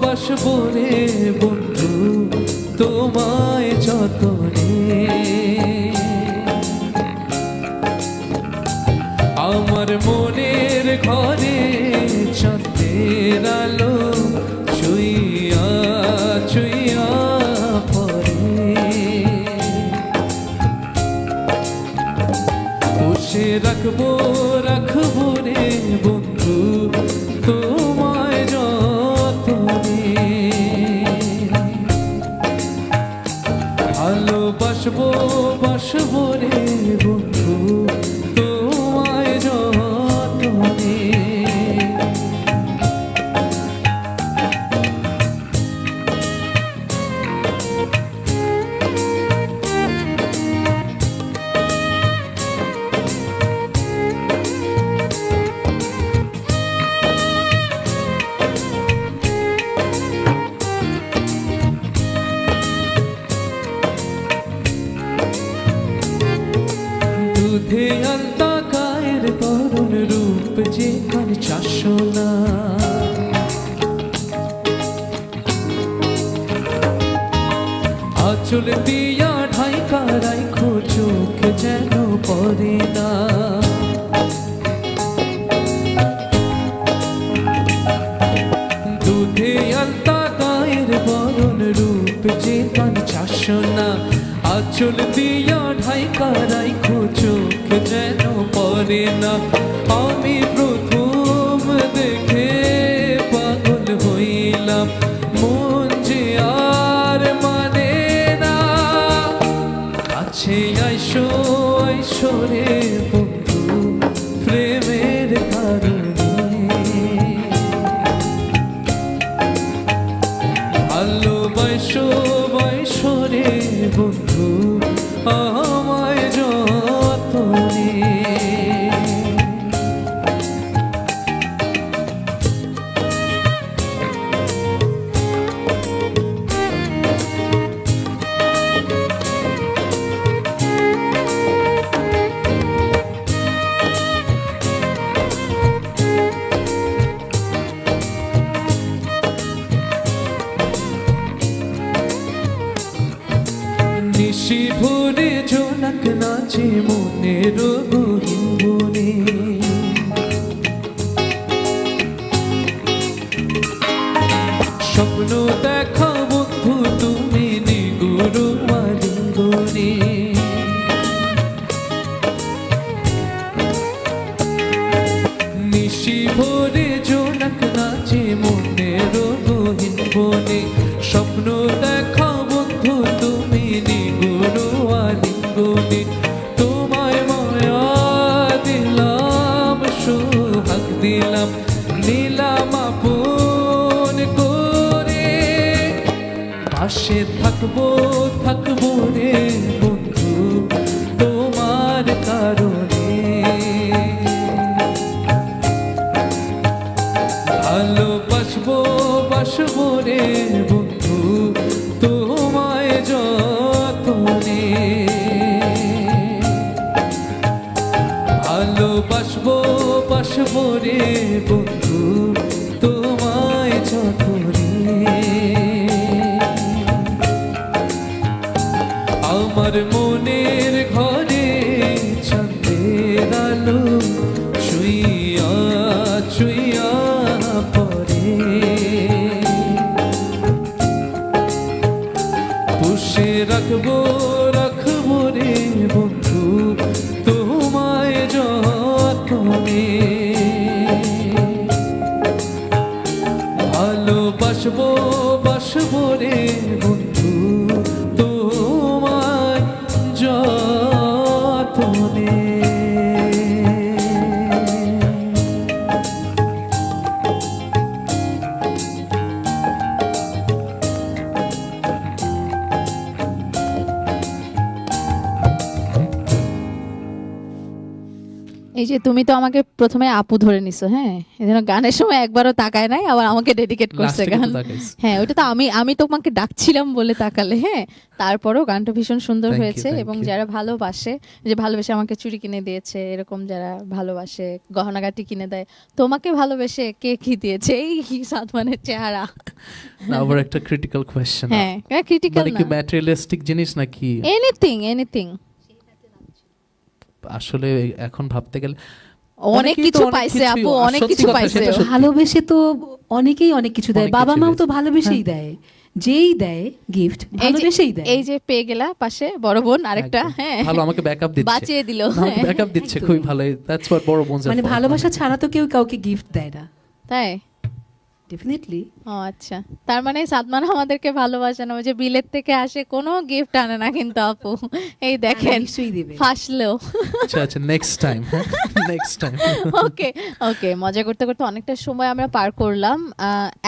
বাসবো রে বন্ধু তোমায় যতনে, আমার মনের ঘরে চাঁদের আলো ছুঁইয়া ছুঁইয়া পড়ে, বসে রাখবো রাখবো রে বন্ধু তোমায় যতনে, ভালোবাস বাসবো বাসবো রে বন্ধু তোমায় যতনে। দুধে আলতা গায়ের তরুণ রূপ যেখানে চারশো না। আঁচল দিয়া ঢাইকা রাইখো চোখ যেন পড়ে না। দুধে আলতা গায়ের বরণ রূপ যেখানে চারশো না। আঁচল দিয়া ঢাইকা রাইখো চোখ যেন পড়ে না। আমি প্রথম দেখে পাগল হইলাম, মন যে আর মানে না। কাছে আইসো আইসো রে বন্ধু প্রেমের কারণে। ভালোবাসো বাইসো রে বন্ধু আমায় যতনে। নিশি ভোরে জোনাক নাচে মনের গহীন বনে। স্বপ্ন দেখা বন্ধু তুমি নিগুড় আলিঙ্গনে। নিশি ভোরে জোনাক নাচে মনের গহীন বনে। স্বপ্ন দেখা বন্ধু তুমি নিগুড় আলিঙ্গনে। তোমায় মায়া দিলাম সোহাগ দিলাম নিলাম আপন করে। পাশে থাকবো থাকবো রে বন্ধু তোমার কারণে। ভালোবাসবো বাসবো রে বন্ধু তোমায় যতনে। ভালোবাসবো বাসবো রে বন্ধু তোমায় যতনে। আমার মনের ঘরে চাঁদের আলো ছুঁইয়া ছুঁইয়া পড়ে। পুষে রাখবো রাখবো রে বন্ধু তোমায় যতনে। ভালোবাসবো বাসবো রে বন্ধু তোমায় যতনে। এই যে তুমি তো আমাকে প্রথমে আপু ধরে নিছো, হ্যাঁ, এজন্য গানের সময় একবারও তাকায় নাই, আবার আমাকে ডেডিকেট করছে লাস্টে গান। কিন্তু তাকাইছে। হ্যাঁ, ওটা তো আমি তোমাকে ডাকছিলাম বলে তাকালে, হ্যাঁ। তারপরেও গানটা ভীষণ সুন্দর Thank you, হয়েছে, thank এবং you. যারা ভালোবাসে, যে ভালোবেসে আমাকে চুড়ি কিনে দিয়েছে, এরকম যারা ভালোবাসে গহনাগাটি কিনে দেয়, তোমাকে ভালোবেসে কে কি দিয়েছে, এই সাদমানের চেহারা। না, আবার একটা ক্রিটিক্যাল কোয়েশ্চেন। হ্যাঁ, ক্রিটিক্যাল মানে কি ম্যাটেরিয়ালিস্টিক জিনিস নাকি? এনিথিং আসলে এখন ভাবতে গেলে অনেক কিছু পাইছে আপু, অনেক কিছু পাইছে। ভালোবেসে তো অনেকেই অনেক কিছু দেয়, অনেক বাবা কিছু মাও তো দিয়েছে। ভালোবেসেই দেয়, যেই দেয় গিফট ভালোবেসেই দেয়। এই যে পেয়ে গেলা পাশে বড় বোন আরেকটা, একদম। হ্যাঁ, ভালো, আমাকে ব্যাকআপ দিচ্ছে, বাঁচিয়ে দিল। আমাকে ব্যাকআপ দিচ্ছে, খুবই ভালো। দ্যাটস হোয়াট বড় বোন। মানে ভালোবাসা ছাড়া তো কেউ কাউকে গিফট দেয় না। তাই ডেফিনেটলি। ও আচ্ছা, তার মানে সাদমান আমাদেরকে ভালোবাসে না, ওই যে বিলেত থেকে আসে কোনো গিফট আনে না কিন্তু আপু, এই দেখেন নিশ্চয়ই দেবে। ফাঁসলেও। আচ্ছা আচ্ছা, নেক্সট টাইম, নেক্সট টাইম। ওকে ওকে, মজা করতে করতে অনেকটা সময় আমরা পার করলাম।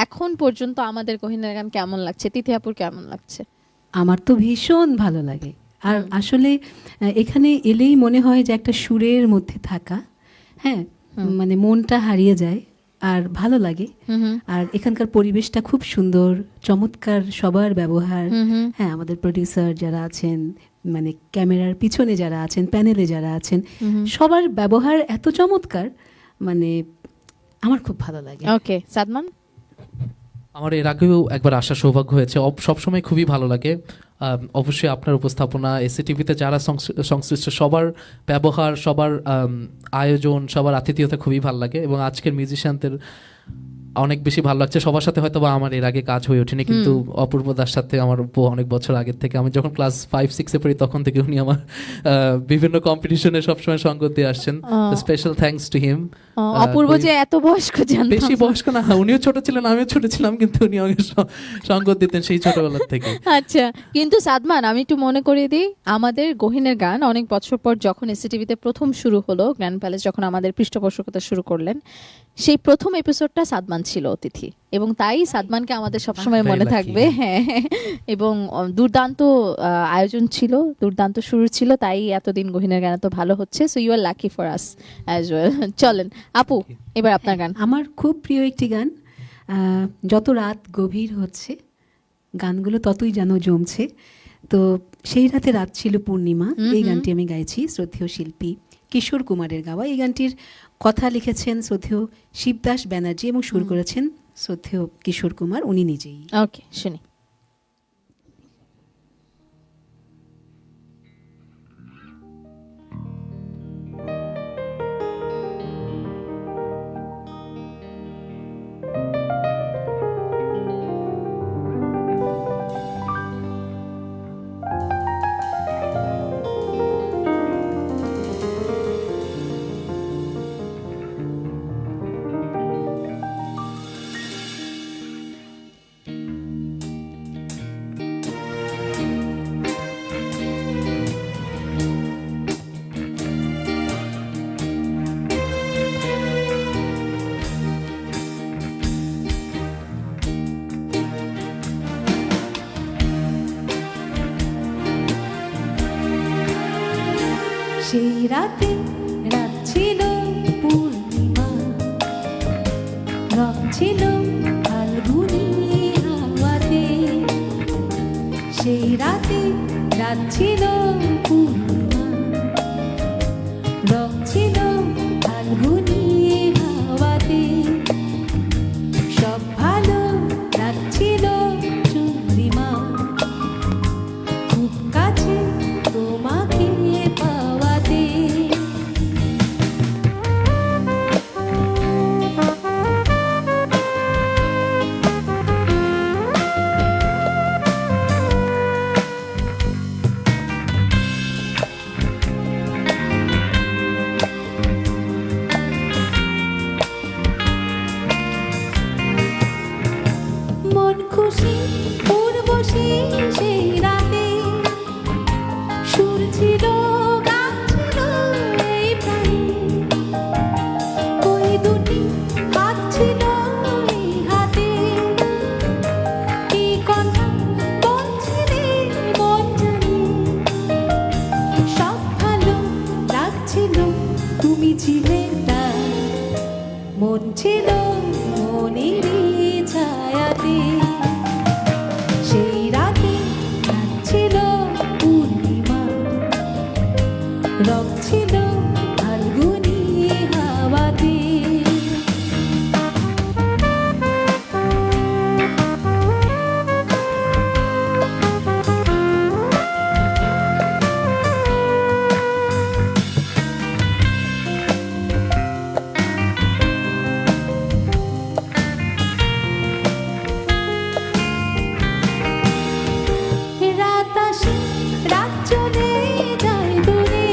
এখন পর্যন্ত আমাদের গহিনের গান কেমন লাগছে? তিথি আপুর কেমন লাগছে? আমার তো ভীষণ ভালো লাগে। আর আসলে এখানে এলেই মনে হয় যে একটা সুরের মধ্যে থাকা, হ্যাঁ, মানে মনটা হারিয়ে যায় আর ভালো লাগে। আর এখানকার পরিবেশটা খুব সুন্দর, চমৎকার সবার ব্যবহার। হ্যাঁ, আমাদের প্রডিউসার যারা আছেন, মানে ক্যামেরার পিছনে যারা আছেন, প্যানেলে যারা আছেন, সবার ব্যবহার এত চমৎকার, মানে আমার খুব ভালো লাগে। ওকে, সাদমান? আমার এর আগেও একবার আসার সৌভাগ্য হয়েছে, সবসময় খুবই ভালো লাগে। অবশ্যই আপনার উপস্থাপনা, এসএটিভিতে যারা সংশ্লিষ্ট সবার ব্যবহার, সবার আয়োজন, সবার আতিথেয়তা খুবই ভালো লাগে, এবং আজকের মিউজিশিয়ানদের অনেক বেশি ভালো লাগছে। সবার সাথে হয়তো বা আমার এর আগে কাজ হয়ে ওঠেনি, কিন্তু অপূর্ব দার সাথে আমার অনেক বছর আগের থেকে, আমি যখন ক্লাস 5-6-এ পড়ি তখন থেকে উনি আমার বিভিন্ন কম্পিটিশনে সবসময় সঙ্গ দিয়ে আসছেন। Special thanks to him. অপূর্ব যে এত বয়স্ক, জানতাম বেশি বয়স্ক না, উনিও ছোট ছিলেন, আমিও ছোট ছিলাম, কিন্তু উনি আমাকে সঙ্গ দিতেন সেই ছোটবেলার থেকে। আচ্ছা, কিন্তু সাদমান, আমি একটু মনে করিয়ে দিই, আমাদের গহিনের গান অনেক বছর পর যখন এসএটিভিতে প্রথম শুরু হলো, গ্র্যান্ড প্যালেস যখন আমাদের পৃষ্ঠপোষকতা শুরু করলেন, সেই প্রথম এপিসোডটা সাদমান ছিল অতিথি, এবং তাই সাদমানকে আমাদের সবসময় মনে থাকবে। হ্যাঁ, এবং দুর্দান্ত আয়োজন ছিল, দুর্দান্ত শুরু ছিল, তাই এতদিন গহিনের গান এত ভালো হচ্ছে। So you are lucky for us as well. চলেন আপু, এবার আপনার গান। আমার খুব প্রিয় একটি গান। যত রাত গভীর হচ্ছে, গানগুলো ততই যেন জমছে। তো সেই রাতে রাত ছিল পূর্ণিমা, এই গানটি আমি গাইছি, শ্রদ্ধেয় শিল্পী কিশোর কুমারের গাওয়া। এই গানটির কথা লিখেছেন শ্রদ্ধেয় শিবদাস ব্যানার্জি এবং সুর করেছেন শ্রদ্ধেয় কিশোর কুমার, উনি নিজেই। ওকে, শুনি। সেই রাতে রাত ছিল পূর্ণিমা, রব ছিল ফাল্গুনি হাওয়াতে। সেই রাতে রাত ছিল পূর্ণিমা, রব ছিল ফাল্গুনি হাওয়াতে। সব ভালো লাগছিল চন্দ্রিমা, খুব কাছে তোমাকে পাওয়াতে। মন খুশি উর্বশী সেই রাতে, সুর ছিল গান ছিল এই প্রাণে। ওই দুটি হাত ছিল এই হাতে, কি কথা বলছিলে মন জানে। সব ভালো লাগছিল, তুমি ছিলে তার, মন ছিল মনেরই ছায়াতে। সেই রাতে রাত ছিল পূর্ণিমা, রব ছিল ফাল্গুনি হাওয়াতে। রাত আসে, রাত চলে যায় দূরে,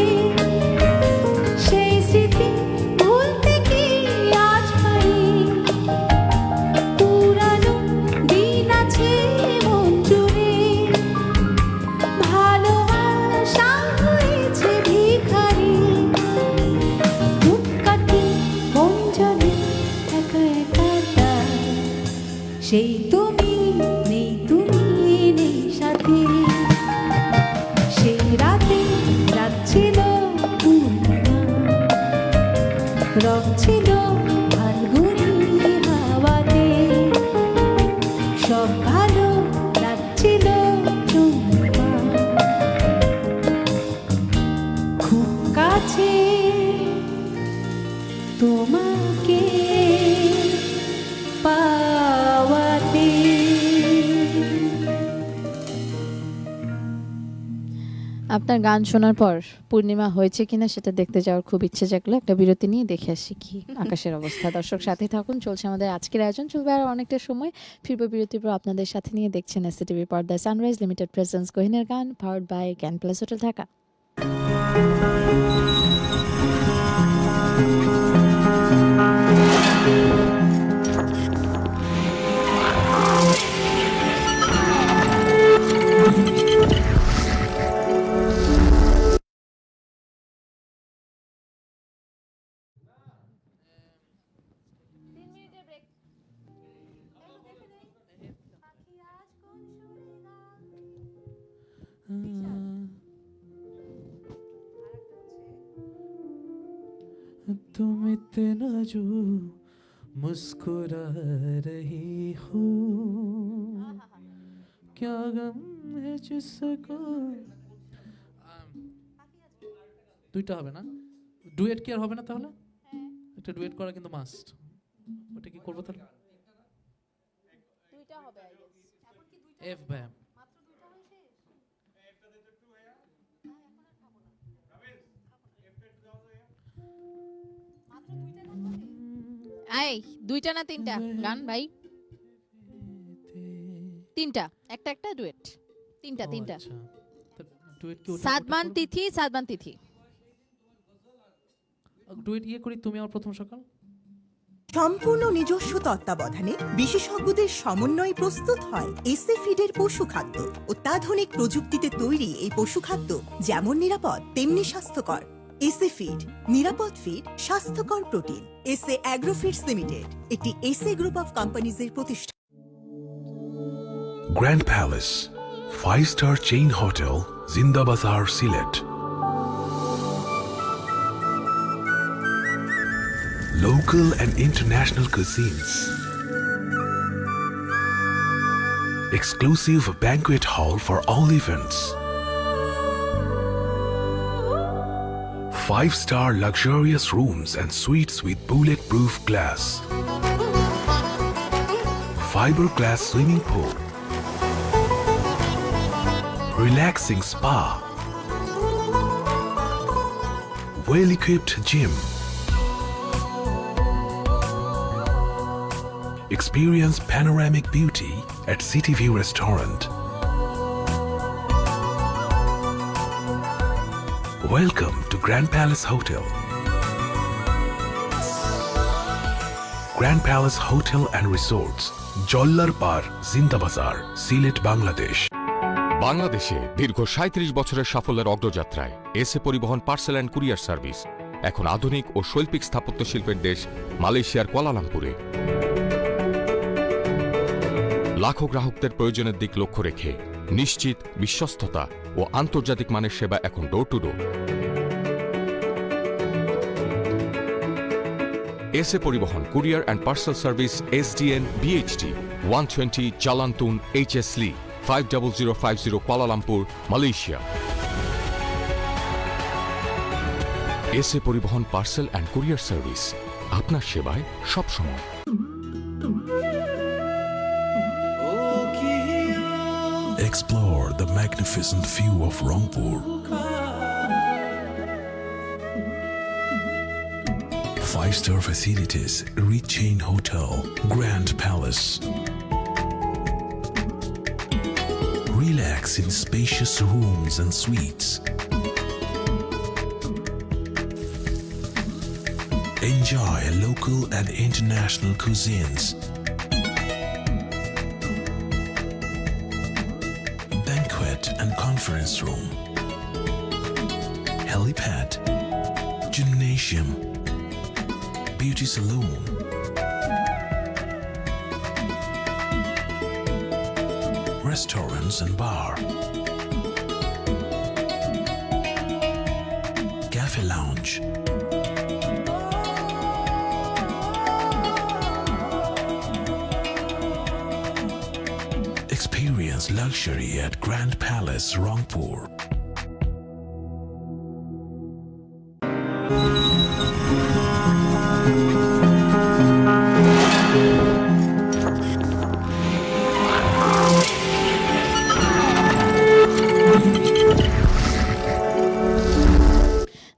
আপনার গান শোনার পর পূর্ণিমা হয়েছে কিনা সেটা দেখতে যাওয়ার খুব ইচ্ছে জাগলো। একটা বিরতি নিয়ে দেখে আসি কি আকাশের অবস্থা। দর্শক সাথে থাকুন, চলছে আমাদের আজকের আয়োজন, চলবে আর অনেকটা সময়। ফিরবো বিরতির পর আপনাদের সাথে নিয়ে, দেখছেন এসটিভি পর্দায় সানরাইজ লিমিটেড প্রেজেন্স কোহিনের গান, powered by grand palace hotel Dhaka. तुम इतना जो मुस्कुरा रही हो, क्या गम है जिसको। দুইটা হবে না, ডুয়েট কি আর হবে না? তাহলে একটা ডুয়েট করা কিন্তু মাস্ট। ওটা কি করবো তাহলে? দুইটা হবে আই গেস। এখন কি দুইটা এফ ভাই মাত্র দুইটা হয় শেষ? এই দুইটা না তিনটা গান ভাই? তিনটা, একটা একটা ডুয়েট, তিনটা তিনটা। ডুয়েট কি সাদমান তিথি, সাদমান তিথি। ডুয়েট ইয়ে করি, তুমি আমার প্রথম সকাল। সম্পূর্ণ নিজস্ব তত্ত্বাবধানে বিশেষজ্ঞদের সমন্বয়ে প্রস্তুত হয় এসএ ফিডের পশু খাদ্য। অত্যাধুনিক প্রযুক্তিতে তৈরি এই পশু খাদ্য যেমন নিরাপদ তেমনি স্বাস্থ্যকর। এসএ ফিড, নিরাপদ ফিড, স্বাস্থ্যকর প্রোটিন। এসএ অ্যাগ্রোফিডস লিমিটেড একটি এসএ গ্রুপ অফ কোম্পানিজের প্রতিষ্ঠান। Grand Palace, 5-star chain hotel, Zinda Bazar, Sylhet. Local and international cuisines. Exclusive banquet hall for all events. 5-star luxurious rooms and suites with bulletproof glass. Fiberglass swimming pool. Relaxing spa. Well-equipped gym. Experience panoramic beauty at City View Restaurant. Welcome to Grand Palace Hotel. Grand Palace Hotel and Resorts, Jollar Par, Zinda Bazar, Sylhet, Bangladesh. বাংলাদেশে দীর্ঘ ৩৭ বছরের সাফল্যের অগ্রযাত্রায় SA Paribahan parcel and courier service এখন আধুনিক ও শৈল্পিক স্থাপত্য শিল্পের দেশ মালয়েশিয়ার কুয়ালালামপুরে। লাখো গ্রাহকদের প্রয়োজনের দিক লক্ষ্য রেখে নিশ্চিত, বিশ্বস্ততা ও আন্তর্জাতিক মানের সেবা এখন ডোর টু ডোর। এসএ পরিবহন courier and parcel service SDN BHT 120 জালান্তুন HS Lee 50050 Kuala Lumpur, Malaysia. SA Paribahan parcel and courier service আপনার সেবায় সবসময়। Explore the magnificent view of Rangpur. 5-star facilities, rich chain hotel, Grand Palace. Relax in spacious rooms and suites. Enjoy local and international cuisines. Banquet and conference room. Helipad. Gymnasium. Beauty salon. Restaurants and bar. Cafe lounge. Experience luxury at Grand Palace, Rangpur.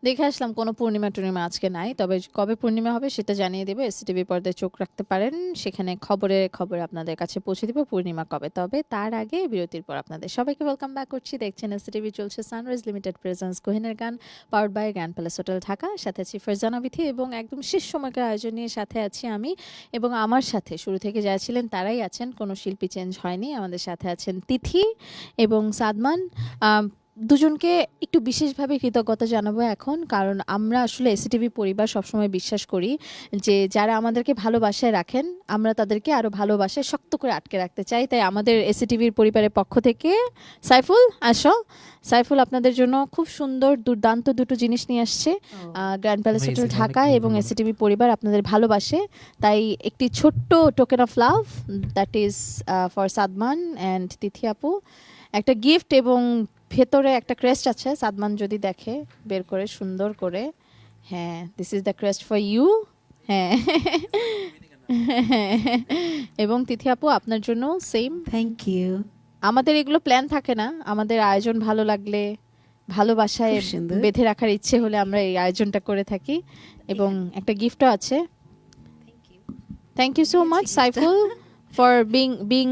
দেখে আসলাম কোনো পূর্ণিমা টূর্ণিমা আজকে নাই, তবে কবে পূর্ণিমা হবে সেটা জানিয়ে দেবে। এসটিভি পর্দায় চোখ রাখতে পারেন, সেখানে খবরে খবরে আপনাদের কাছে পৌঁছে দিব পূর্ণিমা কবে। তবে তার আগে বিরতির পর আপনাদের সবাইকে ওয়েলকাম ব্যাক করছি। দেখছেন এসটিভি, চলছে সানরাইজ লিমিটেড প্রেজেন্স কোহিনের গান, powered by grand palace hotel Dhaka. সাথে আছি ফারজানা বিথি এবং একদম শেষ সময়কার আয়োজন নিয়ে সাথে আছি আমি, এবং আমার সাথে শুরু থেকে যারা ছিলেন তারাই আছেন, কোনো শিল্পী চেঞ্জ হয়নি। আমাদের সাথে আছেন তিথি এবং সাদমান। দুজনকে একটু বিশেষভাবে কৃতজ্ঞতা জানাবো এখন, কারণ আমরা আসলে এসটিভি পরিবার সবসময় বিশ্বাস করি যে যারা আমাদেরকে ভালোবাসায় রাখেন আমরা তাদেরকে আরও ভালোবাসায় শক্ত করে আটকে রাখতে চাই। তাই আমাদের এসটিভির পরিবারের পক্ষ থেকে সাইফুল, আসো। সাইফুল আপনাদের জন্য খুব সুন্দর দুর্দান্ত দুটো জিনিস নিয়ে আসছে। Grand palace hotel Amazing, Dhaka অনেক এবং ধন্যবাদ। এসটিভি পরিবার আপনাদের ভালোবাসে, তাই একটি ছোট্ট token of love, that is for Sadman and Tithi আপু, একটা গিফট এবং ভেতরে একটা ক্রেস্ট আছে। সাদমান যদি দেখে বের করে সুন্দর করে, হ্যাঁ, this is the crest for you. হ্যাঁ এবং তিথি আপু আপনার জন্য সেম। Thank you. আমাদের এগুলো প্ল্যান থাকে না, আমাদের আয়োজন ভালো লাগলে, ভালোবাসায় খুব সুন্দর। বেঁধে রাখার ইচ্ছে হলে আমরা এই আয়োজনটা করে থাকি, এবং একটা গিফটও আছে। Thank you so much Saiful for being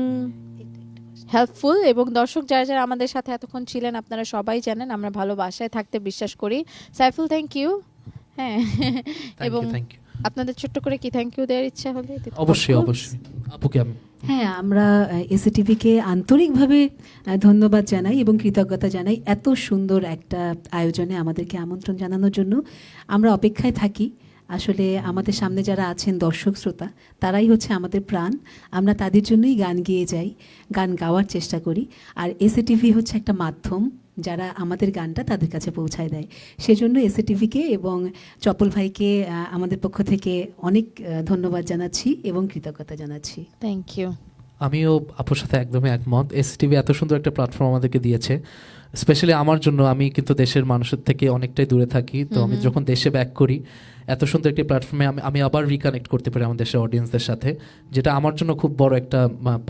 helpful. এবং দর্শক যারা যারা আমাদের সাথে এতক্ষণ ছিলেন আপনারা সবাই জানেন আমরা ভালোবাসায় থাকতে বিশ্বাস করি। Saiful thank you. হ্যাঁ এবং থ্যাংক ইউ। আপনাদের ছোট্ট করে কি থ্যাংক ইউ দেওয়ার ইচ্ছা হলে অবশ্যই অবশ্যই আপুকে আমি হ্যাঁ, আমরা এসিটিভিকে আন্তরিকভাবে ধন্যবাদ জানাই এবং কৃতজ্ঞতা জানাই এত সুন্দর একটা আয়োজনে আমাদেরকে আমন্ত্রণ জানানোর জন্য। আমরা অপেক্ষায় থাকি। আসলে আমাদের সামনে যারা আছেন দর্শক শ্রোতা, তারাই হচ্ছে আমাদের প্রাণ। আমরা তাদের জন্যই গান গেয়ে যাই, গান গাওয়ার চেষ্টা করি। আর এসিটিভি হচ্ছে একটা মাধ্যম যারা আমাদের গানটা তাদের কাছে পৌঁছায় দেয়। সেজন্য এসিটিভিকে এবং চপল ভাইকে আমাদের পক্ষ থেকে অনেক ধন্যবাদ জানাচ্ছি এবং কৃতজ্ঞতা জানাচ্ছি। Thank you. আমিও আপুর সাথে একদমই একমত। এসটিভি এত সুন্দর একটা প্ল্যাটফর্ম আমাদেরকে দিয়েছে, স্পেশালি আমার জন্য। আমি কিন্তু দেশের মানুষের থেকে অনেকটাই দূরে থাকি, তো আমি যখন দেশে ব্যাক করি এত সুন্দর একটি প্ল্যাটফর্মে আমি আবার রিকানেক্ট করতে পারি আমার দেশের অডিয়েন্সদের সাথে, যেটা আমার জন্য খুব বড় একটা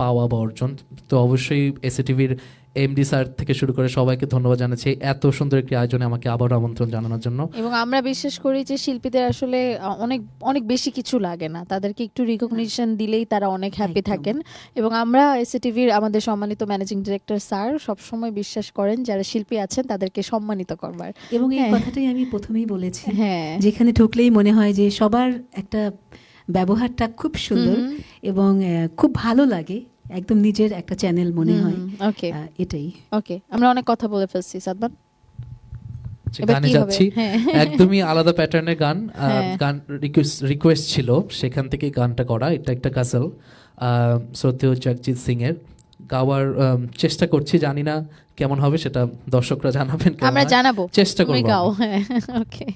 পাওয়া বা অর্জন। তো অবশ্যই এসটিভির এমডি স্যার থেকে শুরু করে সবাইকে ধন্যবাদ জানাচ্ছি এত সুন্দর একটি আয়োজনে আমাকে আবারও আমন্ত্রণ জানানোর জন্য। এবং আমরা বিশ্বাস করি যে শিল্পীদের আসলে অনেক অনেক বেশি কিছু লাগে না, তাদেরকে একটু রিকগনিশন দিলেই তারা অনেক হ্যাপি একদম। থাকেন। এবং আমরা এসটিভির আমাদের সম্মানিত ম্যানেজিং ডিরেক্টর স্যার সবসময় বিশ্বাস করেন যারা শিল্পী আছেন তাদেরকে সম্মানিত করবার। এবং এই হ্যাঁ। কথাটাই আমি প্রথমেই বলেছি, হ্যাঁ যেখানে ঢুকলেই মনে হয় যে সবার একটা ব্যবহারটা খুব সুন্দর এবং খুব ভালো লাগে, একদম নিজের একটা চ্যানেল মনে হয়। ওকে এটাই। ওকে, আমরা অনেক কথা বলে ফেলছি সাদমান, যে এবার গানে কি হবে? যাচ্ছি, হ্যাঁ। একদমই আলাদা প্যাটার্নের গান। হ্যাঁ। গান রিকোয়েস্ট ছিল, সেখান থেকে গানটা করা। এটা একটা গাজল শ্রদ্ধেয় জগজিৎ সিং এর গাওয়ার চেষ্টা করছি, জানি না কেমন হবে, সেটা দর্শকরা জানাবেন। কেমন আমরা হয়। জানাবো, চেষ্টা তুমি করবো গাও। আমি। হ্যাঁ ওকে।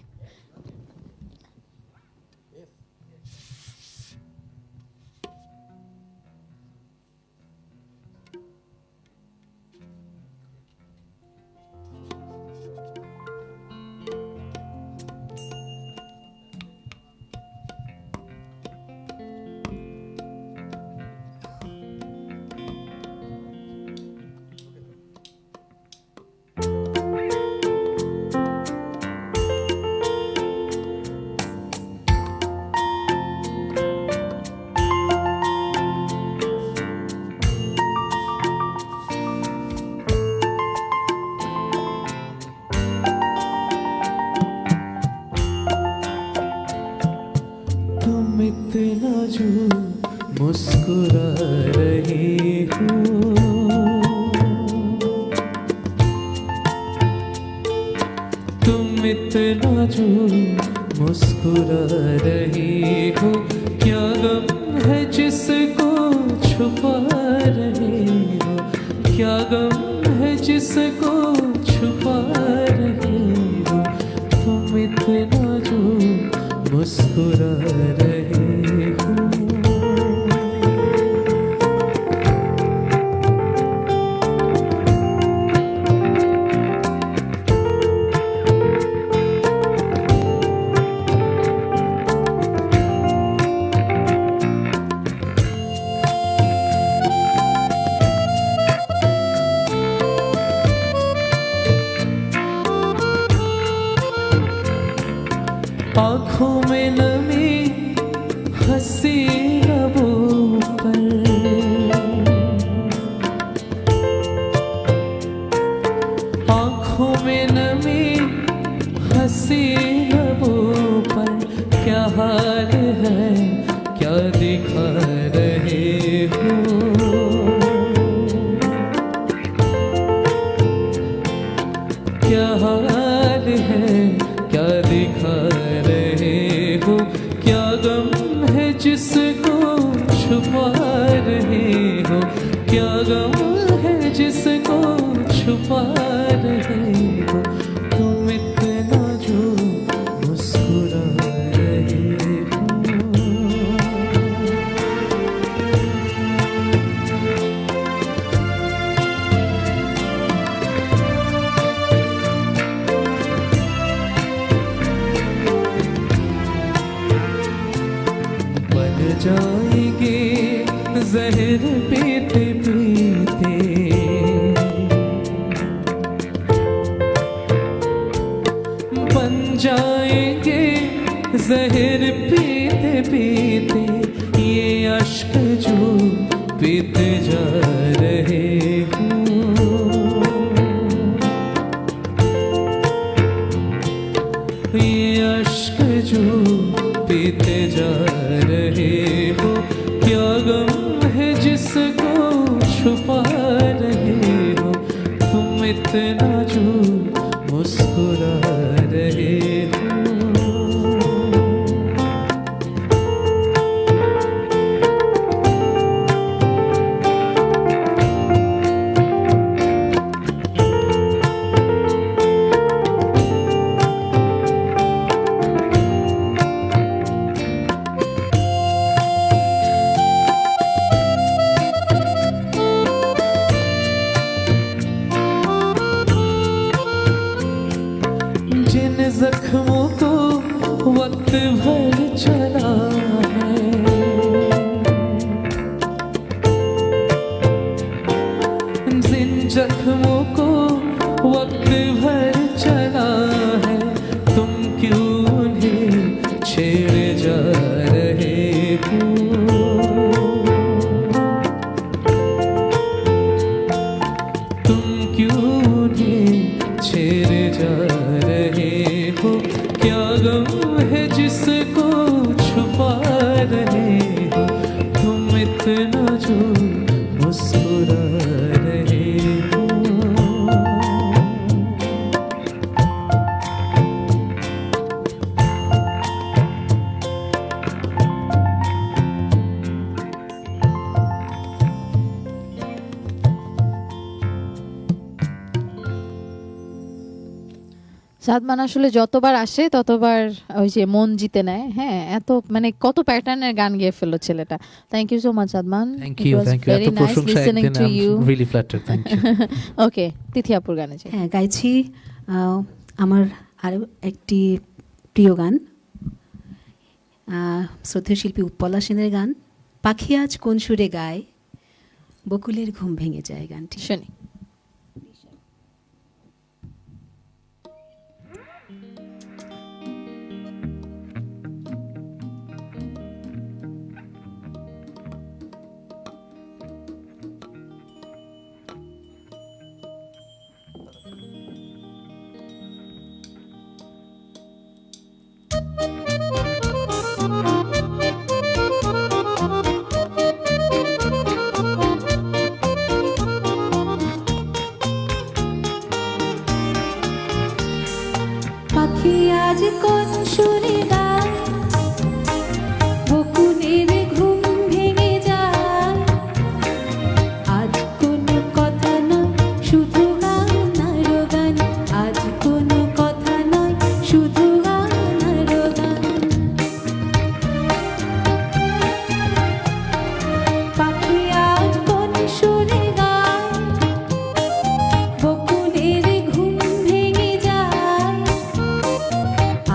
तुम इतना जो मुस्कुरा रही हो, तुम इतना जो मुस्कुरा रही हो, क्या गम है जिसको छुपा रहे हो, क्या गम है जिसको छुपा रहे हो, तुम इतना जो मुस्कुरा रहे हो। आंखों में नमी हंसी लबों पर, आंखों में नमी हंसी लबों पर, क्या हाल है क्या दिखा रहे हो, क्या हाल है क्या दिखा रहे हो, क्या गम है जिसको छुपा रहे हो, क्या गम है जिसको छुपा रहे हो, तुम इतना जो मुस्कुरा रहे हो। बन जाएंगे जहर पीते पीते, बन जाएंगे जहर पीते पीते, ये अश्क जो पीते जा रहे हो, ये अश्क जो पीते जा रहे हो, क्या गम है जिसको छुपा रहे हो, तुम इतना जो मुस्कुरा रहे हो। जिन जख्मों को वक्त भर चला है, जिन जख्मों को वक्त भर चला है, तुम क्यों उन्हें छेड़े जा रहे हो, तुम क्यों उन्हें छेड़े जा रहे हो, क्या गम है जिसको छुपा रहे हो, तुम इतना जो मुस्कुरा रहे हो। সাদমান আসলে যতবার আসে ততবার ওই যে মন জিতে নেয়। হ্যাঁ, এত মানে কত প্যাটার্নের গান গেয়ে ফেললো ছেলেটা। Thank you so much Sadman. Thank you এত প্রশংসা একদিন I am really flattered, thank you. Okay, Tithi আপুর গানে যাই। হ্যাঁ, গাইছি আমার আরও একটি প্রিয় গান, শ্রদ্ধেয় শিল্পী উৎপলা সেনের গান, পাখি আজ কোন সুরে গায়, বকুলের ঘুম ভেঙে যায় গানটি। শুনি। পাখি আজ কোন সুরে গায়, বকুলের ঘুম ভেঙে যায়, আজ কোনো কথা নয় শুধু গান আর গান, আজ কোনো কথা নয় শুধু গান আর গান। পাখি আজ কোন সুরে গায়, বকুলের ঘুম ভেঙে যায়,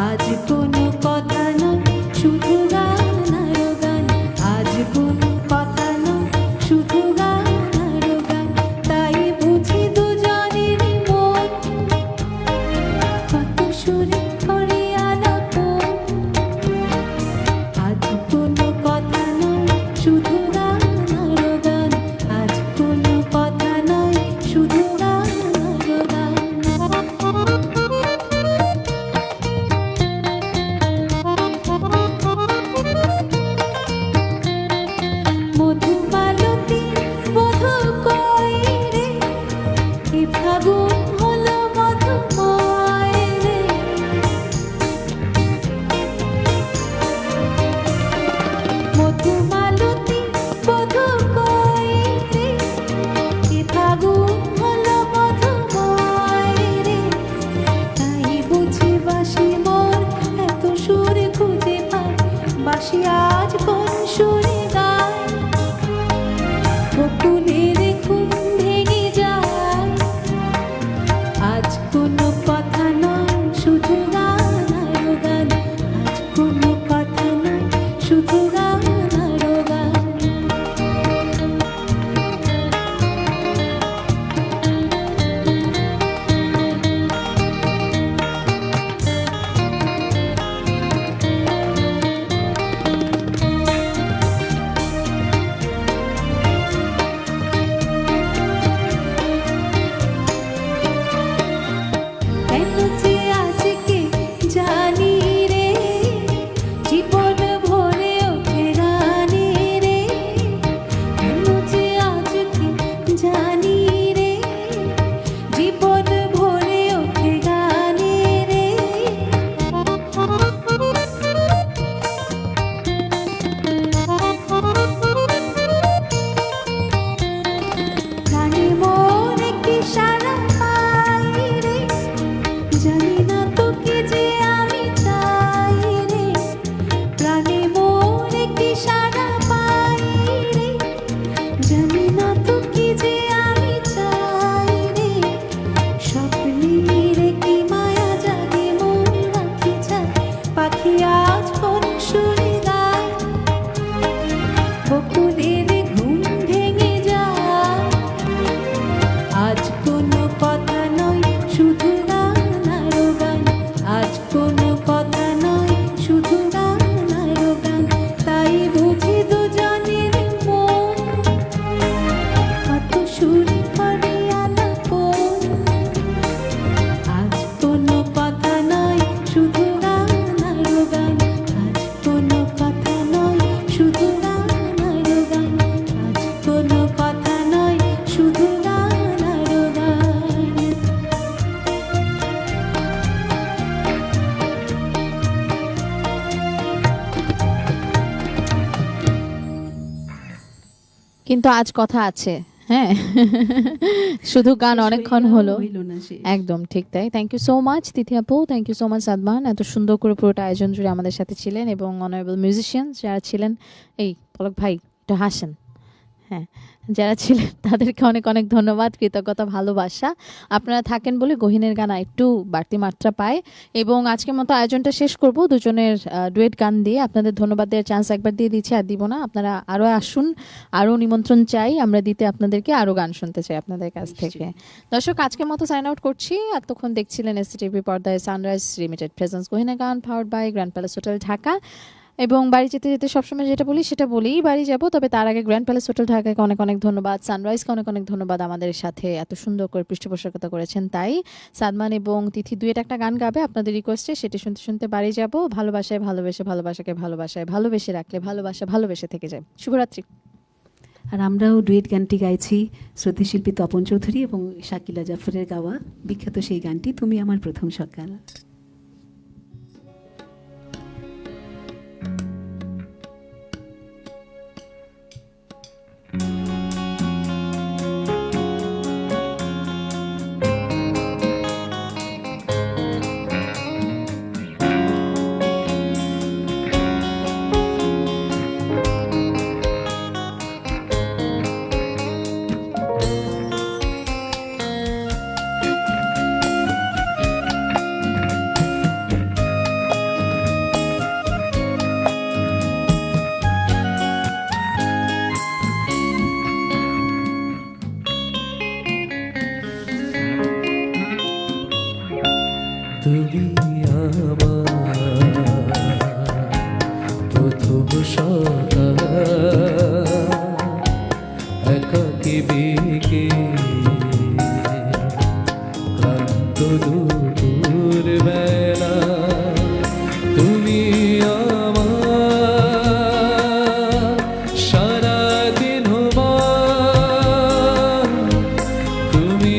আজ কোনো কিন্তু আজ কথা আছে, হ্যাঁ। শুধু গান শেষ অনেকক্ষণ হইলেও হলো। হইল না শেষ। একদম ঠিক তাই। Thank you so much Tithi আপু, thank you so much Sadman, এত সুন্দর করে পুরোটা আয়োজন জুড়ে আমাদের সাথে ছিলেন, এবং অনারেবল মিউজিশিয়ান যারা ছিলেন, এই পলক ভাই একটু হাসেন, হ্যাঁ, যারা ছিলেন তাদেরকে অনেক অনেক ধন্যবাদ, কৃতজ্ঞতা, ভালোবাসা। আপনারা থাকেন বলে গহিনের গান একটু বাড়তি মাত্রা পায়। এবং আজকের মতো আয়োজনটা শেষ করব দুজনের ডুয়েট গান দিয়ে। আপনাদের ধন্যবাদ দেওয়ার চান্স একবার দিয়ে দিচ্ছি, আর দিব না। আপনারা আরও আসুন, আরও নিমন্ত্রণ চাই আমরা দিতে আপনাদেরকে, আরও গান শুনতে চাই আপনাদের কাছ থেকে। দর্শক, আজকের মতো সাইন আউট করছি। এতক্ষণ দেখছিলেন এসটিভি পর্দায় সানরাইজ লিমিটেড প্রেজেন্স গহিনা গান, powered by grand palace hotel Dhaka. এবং বাড়ি যেতে যেতে সবসময় যেটা বলি সেটা বলেই বাড়ি যাব, তবে তার আগে গ্র্যান্ড প্যালেস হোটেল ঢাকাকে অনেক অনেক ধন্যবাদ, সানরাইজকে অনেক অনেক ধন্যবাদ, আমাদের সাথে এত সুন্দর করে পৃষ্ঠপোষকতা করেছেন। তাই সাদমান এবং তিথি দুয়েট একটা গান গাবে আপনাদের রিকোয়েস্টে, সেটি শুনতে শুনতে বাড়ি যাব। ভালোবাসায় ভালোবেসে, ভালোবাসাকে ভালোবাসায় ভালোবেসে রাখলে ভালোবাসা ভালোবেসে থেকে যায়। শুভরাত্রি। আর আমরাও ডুয়েট গানটি গাইছি শ্রদ্ধেয় শিল্পী তপন চৌধুরী এবং শাকিলা জাফরের গাওয়া বিখ্যাত সেই গানটি তুমি আমার প্রথম সকাল। তুমি আমার প্রথম সকাল, একাকী বিকে ক্লান্ত দুপুর বেলা, তুমি আমার সারাদিন তুমি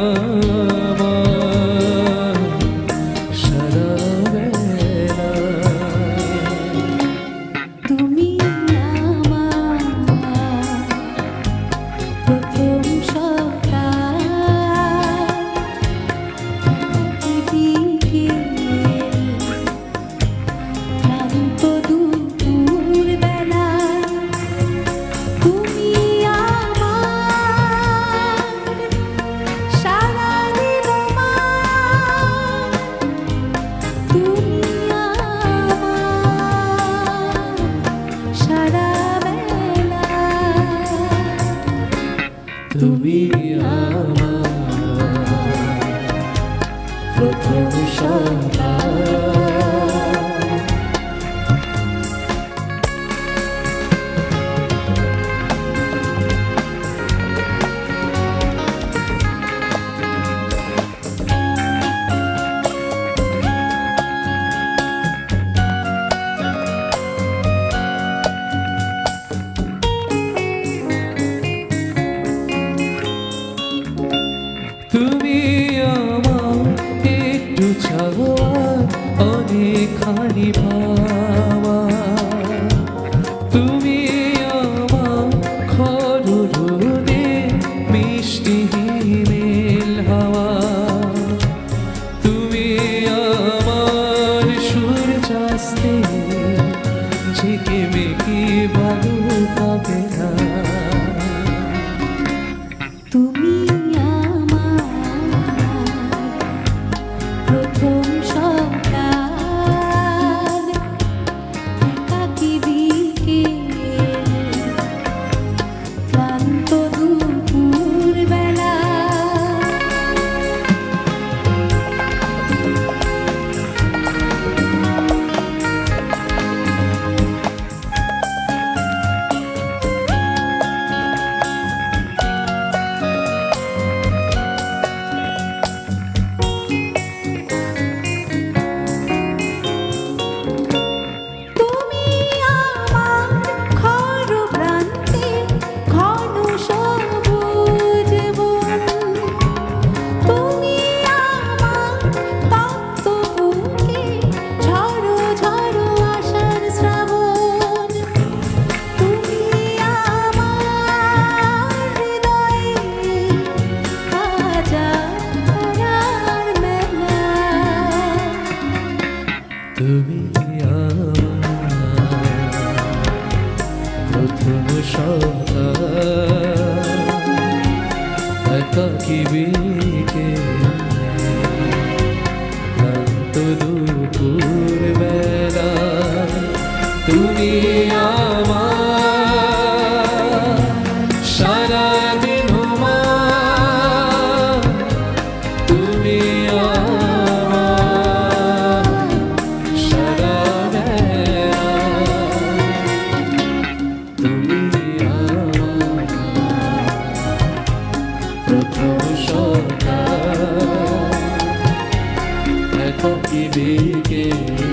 আমার সারা বেলা। তুমি আমার প্রথম সকাল, একাকী ক্লান্ত দুপুর বেলা, তুমি আমার সারাদিন তুমি আমার সারা বেলা, তুমি আমার প্রথম সকাল। তুমি আমার একটু চাওয়া, অনেকখানি ভাবা, তুমি আমার খরুনে মিষ্টি হিমেল হাওয়া, তুমি আমার সূর্যাস্তে ঝেঁকে মেঘে ভালো পাবে না। তুমি আমার প্রথম সকাল, একাকী তুমি আমার প্রথম সকাল, একাকী বিকেলে, ক্লান্ত দুপুর বেলা, তুমি আমার সারাদিন আমার, তুমি আমার সারা বেলা, তুমি আমার প্রথম সকাল, একাকী বিকেলে।